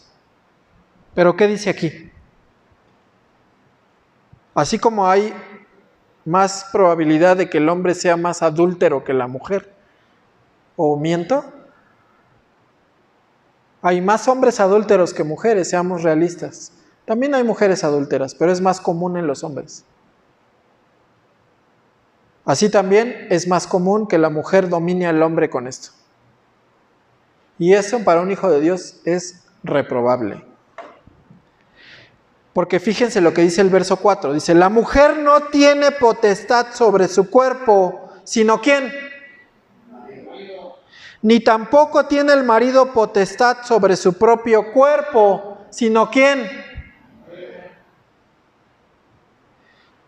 Pero ¿qué dice aquí? Así como hay más probabilidad de que el hombre sea más adúltero que la mujer, ¿o miento? Hay más hombres adúlteros que mujeres, seamos realistas. También hay mujeres adúlteras, pero es más común en los hombres. Así también es más común que la mujer domine al hombre con esto. Y eso para un hijo de Dios es reprobable. Porque fíjense lo que dice el verso 4. Dice, la mujer no tiene potestad sobre su cuerpo, sino ¿quién? Ni tampoco tiene el marido potestad sobre su propio cuerpo, sino ¿quién?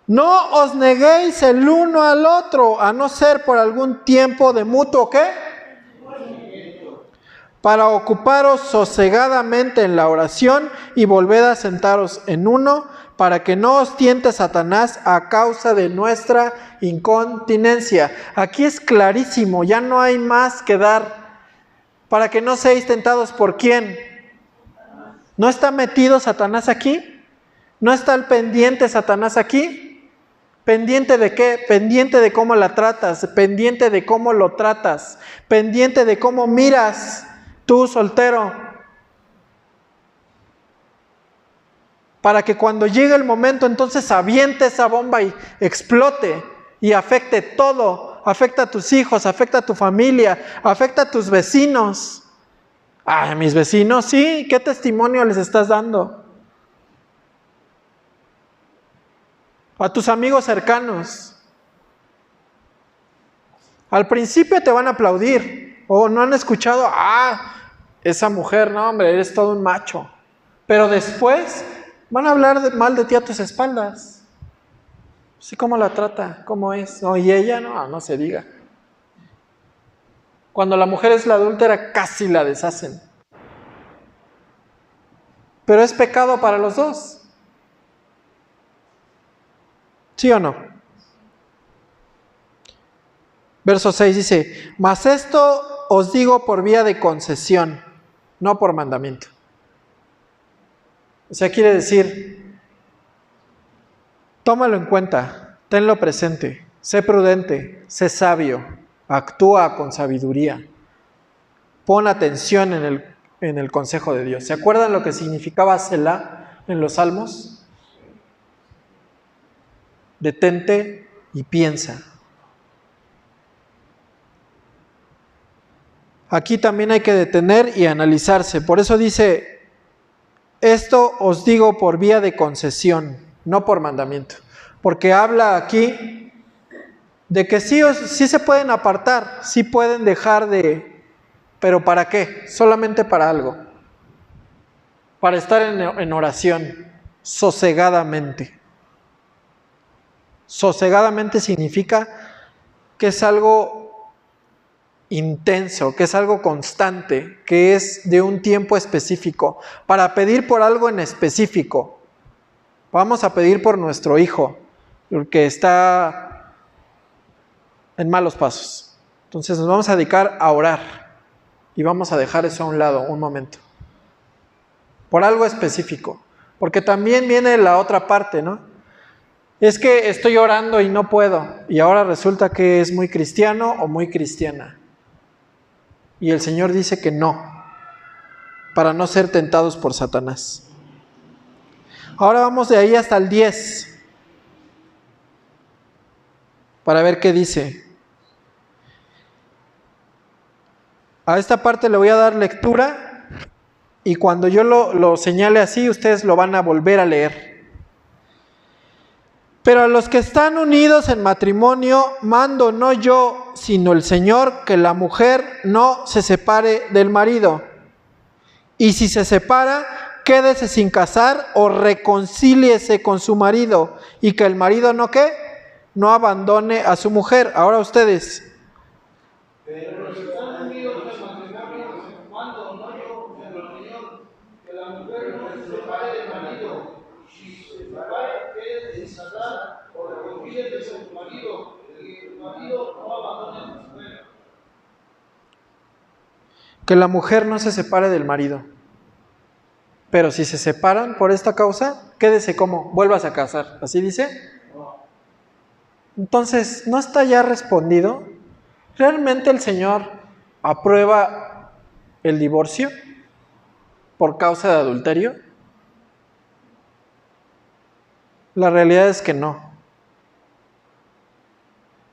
No os neguéis el uno al otro, a no ser por algún tiempo de mutuo, ¿qué? Para ocuparos sosegadamente en la oración y volved a sentaros en uno, para que no os tiente Satanás a causa de nuestra incontinencia. Aquí es clarísimo, ya no hay más que dar. Para que no seáis tentados ¿por quién? ¿No está metido Satanás aquí? ¿No está al pendiente Satanás aquí? ¿Pendiente de qué? Pendiente de cómo la tratas, pendiente de cómo lo tratas, pendiente de cómo miras tú soltero. Para que cuando llegue el momento entonces aviente esa bomba y explote y afecte todo. Afecta a tus hijos, afecta a tu familia, afecta a tus vecinos. Ah, mis vecinos, sí, ¿qué testimonio les estás dando? A tus amigos cercanos. Al principio te van a aplaudir, o no han escuchado, esa mujer, no hombre, eres todo un macho. Pero después van a hablar mal de ti a tus espaldas. Sí, ¿cómo la trata? ¿Cómo es? No, y ella, no se diga. Cuando la mujer es la adúltera, casi la deshacen. Pero es pecado para los dos. ¿Sí o no? Verso 6 dice, mas esto os digo por vía de concesión, no por mandamiento. O sea, quiere decir, tómalo en cuenta, tenlo presente, sé prudente, sé sabio, actúa con sabiduría, pon atención en el consejo de Dios. ¿Se acuerdan lo que significaba Selah en los Salmos? Detente y piensa. Aquí también hay que detener y analizarse. Por eso dice, esto os digo por vía de concesión, no por mandamiento. Porque habla aquí de que sí se pueden apartar, sí pueden dejar de... ¿Pero para qué? Solamente para algo. Para estar en oración, sosegadamente. Sosegadamente significa que es algo intenso, que es algo constante, que es de un tiempo específico, para pedir por algo en específico. Vamos a pedir por nuestro hijo, que está en malos pasos. Entonces nos vamos a dedicar a orar y vamos a dejar eso a un lado un momento. Por algo específico, porque también viene la otra parte, ¿no? Es que estoy orando y no puedo, y ahora resulta que es muy cristiano o muy cristiana. Y el Señor dice que no, para no ser tentados por Satanás. Ahora vamos de ahí hasta el 10, para ver qué dice. A esta parte le voy a dar lectura, y cuando yo lo señale así, ustedes lo van a volver a leer. Pero a los que están unidos en matrimonio, mando no yo, sino el Señor, que la mujer no se separe del marido. Y si se separa, quédese sin casar o reconcíliese con su marido. Y que el marido no, ¿qué? No abandone a su mujer. Ahora ustedes. Pero los que están unidos en matrimonio, mando no yo, sino el Señor, que la mujer no se separe del marido. Si se separe, quédese sin casar o reconcíliese con su marido, y el marido no abandone a su mujer. Que la mujer no se separe del marido. Pero si se separan por esta causa, quédese como, vuelvas a casar. ¿Así dice? Entonces, ¿no está ya respondido? ¿Realmente el Señor aprueba el divorcio por causa de adulterio? La realidad es que no.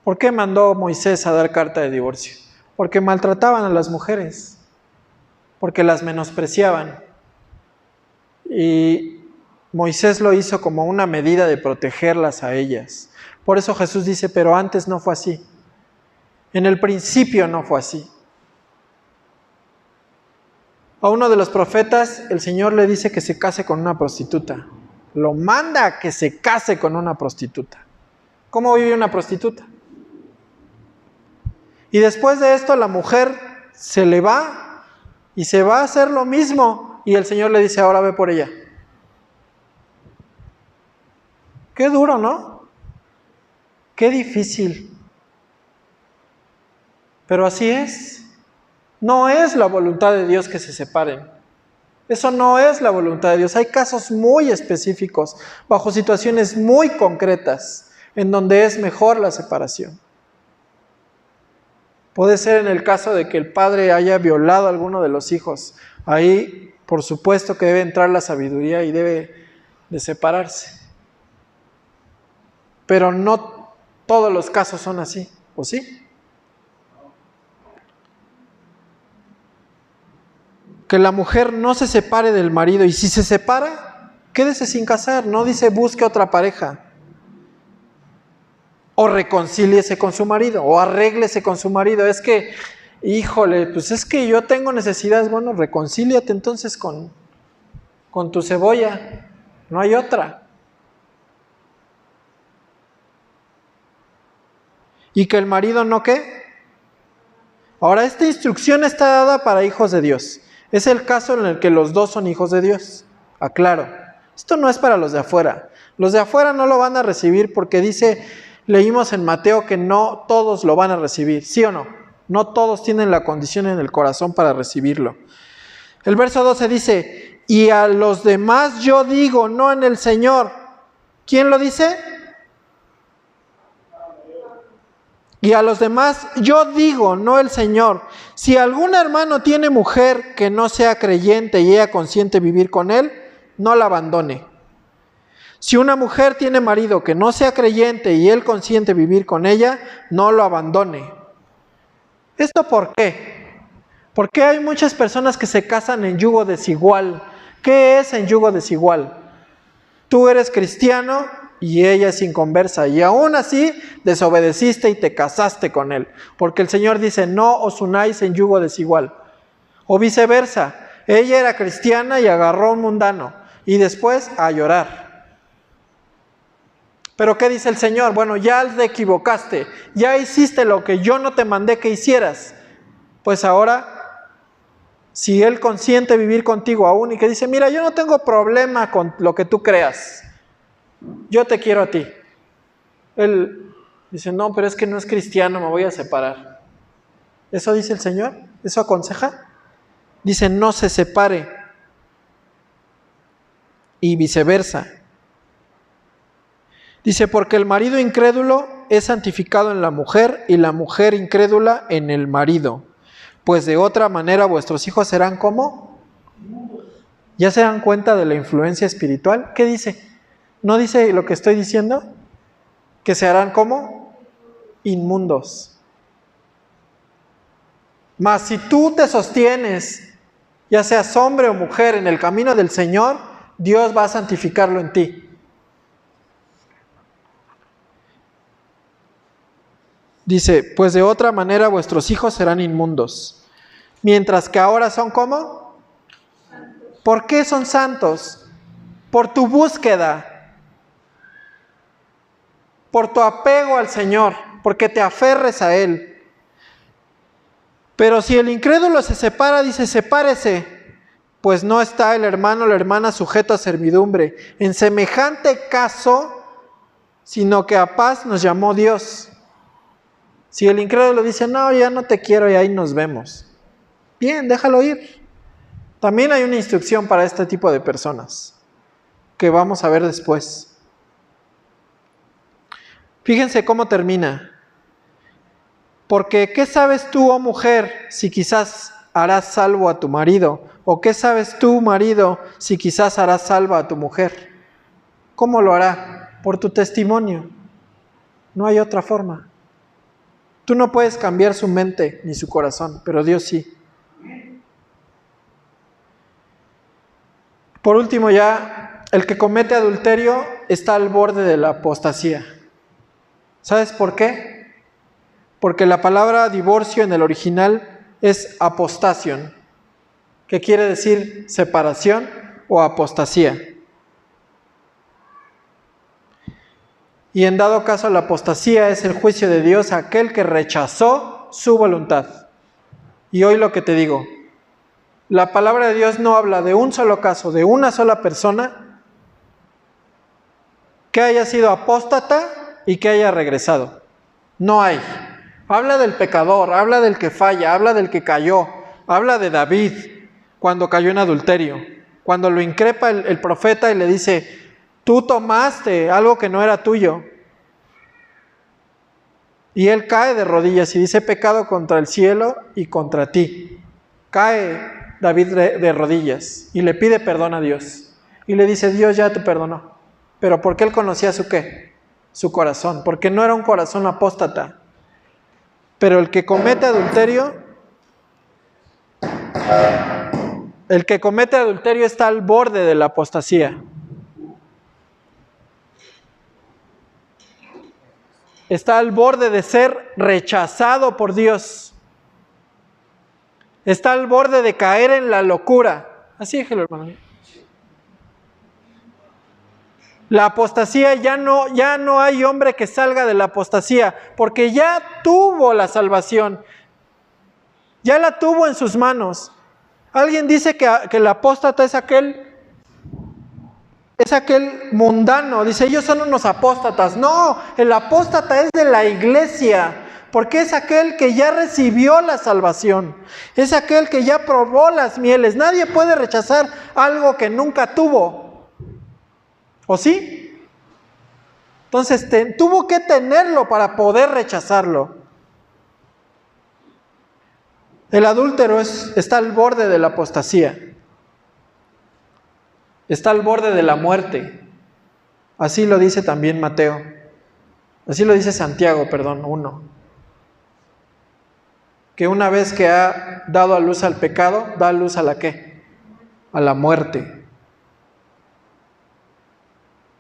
¿Por qué mandó Moisés a dar carta de divorcio? Porque maltrataban a las mujeres, porque las menospreciaban. Y Moisés lo hizo como una medida de protegerlas a ellas. Por eso Jesús dice, pero antes no fue así. En el principio no fue así. A uno de los profetas, el Señor le dice que se case con una prostituta. Lo manda a que se case con una prostituta. ¿Cómo vive una prostituta? Y después de esto la mujer se le va y se va a hacer lo mismo. Y el Señor le dice, ahora ve por ella. Qué duro, ¿no? Qué difícil. Pero así es. No es la voluntad de Dios que se separen. Eso no es la voluntad de Dios. Hay casos muy específicos, bajo situaciones muy concretas, en donde es mejor la separación. Puede ser en el caso de que el padre haya violado a alguno de los hijos. Ahí, por supuesto que debe entrar la sabiduría y debe de separarse. Pero no todos los casos son así, ¿o sí? Que la mujer no se separe del marido, y si se separa, quédese sin casar. No dice busque otra pareja, o reconcíliese con su marido, o arréglese con su marido. Es que, híjole, pues es que yo tengo necesidades. Bueno, reconcíliate entonces con tu cebolla, no hay otra. Y que el marido no, ¿qué? Ahora, esta instrucción está dada para hijos de Dios. Es el caso en el que los dos son hijos de Dios. Aclaro, esto no es para los de afuera. Los de afuera no lo van a recibir porque leímos en Mateo que no todos lo van a recibir, ¿sí o no? No todos tienen la condición en el corazón para recibirlo. El verso 12 dice, y a los demás yo digo, no en el Señor. ¿Quién lo dice? Y a los demás yo digo, no el Señor. Si algún hermano tiene mujer que no sea creyente y ella consiente vivir con él, no la abandone. Si una mujer tiene marido que no sea creyente y él consiente vivir con ella, no lo abandone. ¿Esto por qué? Porque hay muchas personas que se casan en yugo desigual. ¿Qué es en yugo desigual? Tú eres cristiano y ella es inconversa, y aún así desobedeciste y te casaste con él, porque el Señor dice, no os unáis en yugo desigual. O viceversa, ella era cristiana y agarró a un mundano, y después a llorar. Pero ¿qué dice el Señor? Bueno, ya te equivocaste, ya hiciste lo que yo no te mandé que hicieras. Pues ahora, si él consiente vivir contigo aún y que dice, mira, yo no tengo problema con lo que tú creas, yo te quiero a ti. Él dice, no, pero es que no es cristiano, me voy a separar. ¿Eso dice el Señor? ¿Eso aconseja? Dice, no se separe. Y viceversa. Dice, porque el marido incrédulo es santificado en la mujer y la mujer incrédula en el marido. Pues de otra manera vuestros hijos serán ¿cómo? ¿Ya se dan cuenta de la influencia espiritual? ¿Qué dice? ¿No dice lo que estoy diciendo? Que se harán ¿cómo? Inmundos. Mas si tú te sostienes, ya seas hombre o mujer, en el camino del Señor, Dios va a santificarlo en ti. Dice, pues de otra manera vuestros hijos serán inmundos. Mientras que ahora son ¿cómo? ¿Por qué son santos? Por tu búsqueda. Por tu apego al Señor, porque te aferres a Él. Pero si el incrédulo se separa, dice, sepárese, pues no está el hermano o la hermana sujeto a servidumbre. En semejante caso, sino que a paz nos llamó Dios. Si el incrédulo dice, no, ya no te quiero y ahí nos vemos. Bien, déjalo ir. También hay una instrucción para este tipo de personas, que vamos a ver después. Fíjense cómo termina. Porque ¿qué sabes tú, oh mujer, si quizás harás salvo a tu marido? ¿O qué sabes tú, marido, si quizás harás salva a tu mujer? ¿Cómo lo hará? Por tu testimonio. No hay otra forma. Tú no puedes cambiar su mente ni su corazón, pero Dios sí. Por último ya, el que comete adulterio está al borde de la apostasía. ¿Sabes por qué? Porque la palabra divorcio en el original es apostasion, que quiere decir separación o apostasía. Y en dado caso la apostasía es el juicio de Dios a aquel que rechazó su voluntad. Y hoy lo que te digo, la palabra de Dios no habla de un solo caso, de una sola persona que haya sido apóstata y que haya regresado. No hay. Habla del pecador, habla del que falla, habla del que cayó, habla de David cuando cayó en adulterio, cuando lo increpa el profeta y le dice, tú tomaste algo que no era tuyo. Y él cae de rodillas y dice, he pecado contra el cielo y contra ti. Cae David de rodillas y le pide perdón a Dios. Y le dice, Dios ya te perdonó. Pero porque él conocía su ¿qué? Su corazón. Porque no era un corazón apóstata. Pero el que comete adulterio está al borde de la apostasía. Está al borde de ser rechazado por Dios. Está al borde de caer en la locura. Así déjelo, hermano. La apostasía ya no hay hombre que salga de la apostasía, porque ya tuvo la salvación. Ya la tuvo en sus manos. Alguien dice que el apóstata es aquel mundano. Dice, ellos son unos apóstatas. No, el apóstata es de la iglesia, porque es aquel que ya recibió la salvación. Es aquel que ya probó las mieles. Nadie puede rechazar algo que nunca tuvo. ¿O sí? Entonces tuvo que tenerlo para poder rechazarlo. El adúltero está al borde de la apostasía. Está al borde de la muerte. Así lo dice también Mateo. Así lo dice Santiago, 1. Que una vez que ha dado a luz al pecado, da a luz a la ¿qué? A la muerte.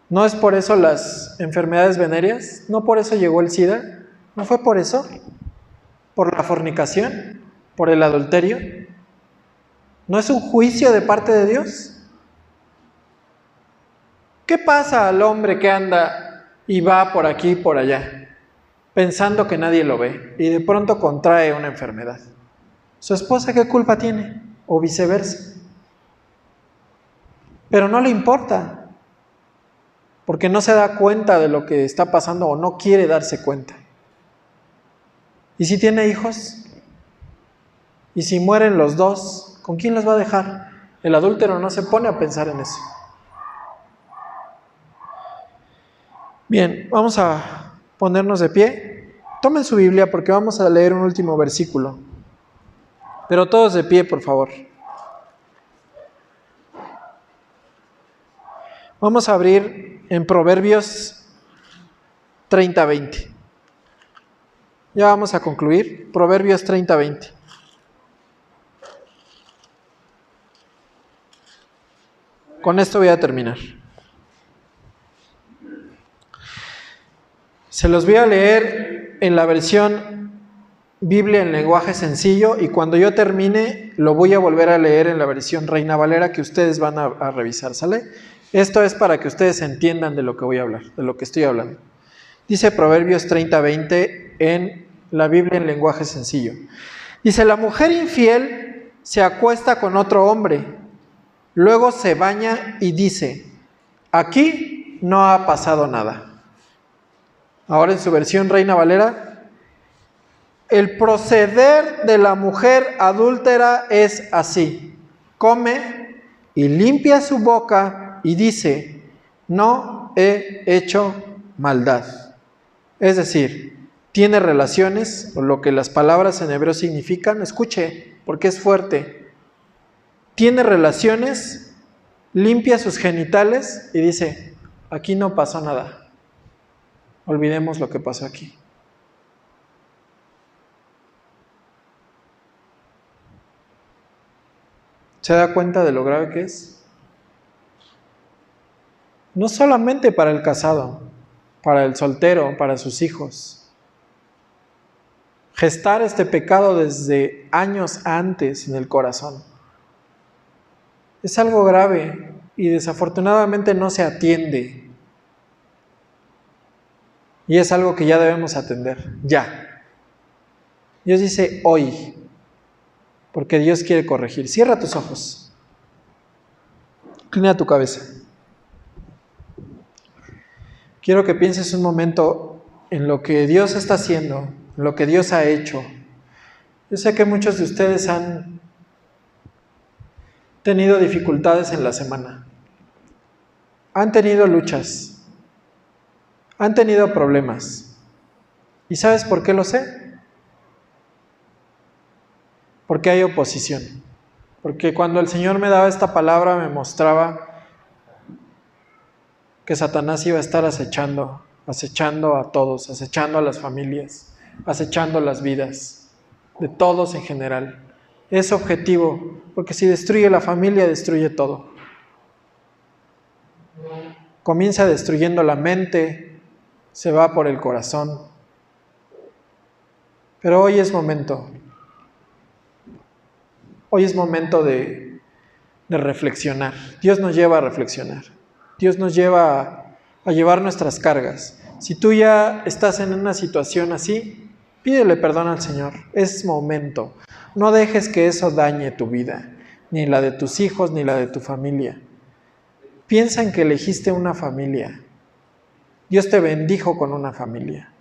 ¿No es por eso las enfermedades venéreas? ¿No por eso llegó el SIDA? ¿No fue por eso? ¿Por la fornicación? ¿Por el adulterio? ¿No es un juicio de parte de Dios? ¿Qué pasa al hombre que anda y va por aquí y por allá, pensando que nadie lo ve, y de pronto contrae una enfermedad? ¿Su esposa qué culpa tiene? O viceversa. Pero no le importa, porque no se da cuenta de lo que está pasando o no quiere darse cuenta. ¿Y si tiene hijos? ¿Y si mueren los dos? ¿Con quién los va a dejar? El adúltero no se pone a pensar en eso. Bien, vamos a ponernos de pie. Tomen su Biblia porque vamos a leer un último versículo. Pero todos de pie, por favor. Vamos a abrir en Proverbios 30:20. Ya vamos a concluir. Proverbios 30:20. Con esto voy a terminar. Se los voy a leer en la versión Biblia en lenguaje sencillo, y cuando yo termine lo voy a volver a leer en la versión Reina Valera que ustedes van a revisar, ¿sale? Esto es para que ustedes entiendan de lo que voy a hablar, de lo que estoy hablando. Dice Proverbios 30:20 en la Biblia en lenguaje sencillo. Dice, la mujer infiel se acuesta con otro hombre, luego se baña y dice, aquí no ha pasado nada. Ahora en su versión Reina Valera, el proceder de la mujer adúltera es así: come y limpia su boca y dice, no he hecho maldad. Es decir, tiene relaciones, o lo que las palabras en hebreo significan, escuche, porque es fuerte. Tiene relaciones, limpia sus genitales y dice, aquí no pasó nada. Olvidemos lo que pasó aquí. ¿Se da cuenta de lo grave que es? No solamente para el casado, para el soltero, para sus hijos. Gestar este pecado desde años antes en el corazón es algo grave y desafortunadamente no se atiende. Y es algo que ya debemos atender, ya. Dios dice hoy, porque Dios quiere corregir. Cierra tus ojos. Inclina tu cabeza. quiero que pienses un momento en lo que Dios está haciendo, en lo que Dios ha hecho. Yo sé que muchos de ustedes han tenido dificultades en la semana, han tenido luchas, han tenido problemas. ¿Y sabes por qué lo sé? Porque hay oposición. Porque cuando el Señor me daba esta palabra me mostraba que Satanás iba a estar acechando a todos, acechando a las familias, acechando las vidas de todos en general. Es objetivo, porque si destruye la familia, destruye todo. Comienza destruyendo la mente, se va por el corazón. Pero hoy es momento. Hoy es momento de reflexionar. Dios nos lleva a reflexionar. Dios nos lleva a llevar nuestras cargas. Si tú ya estás en una situación así, pídele perdón al Señor. Es momento. No dejes que eso dañe tu vida, ni la de tus hijos, ni la de tu familia. Piensa en que elegiste una familia. Dios te bendijo con una familia.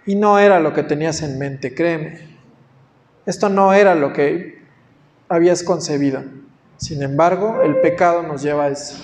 Y no era lo que tenías en mente, créeme. Esto no era lo que habías concebido. Sin embargo, el pecado nos lleva a eso.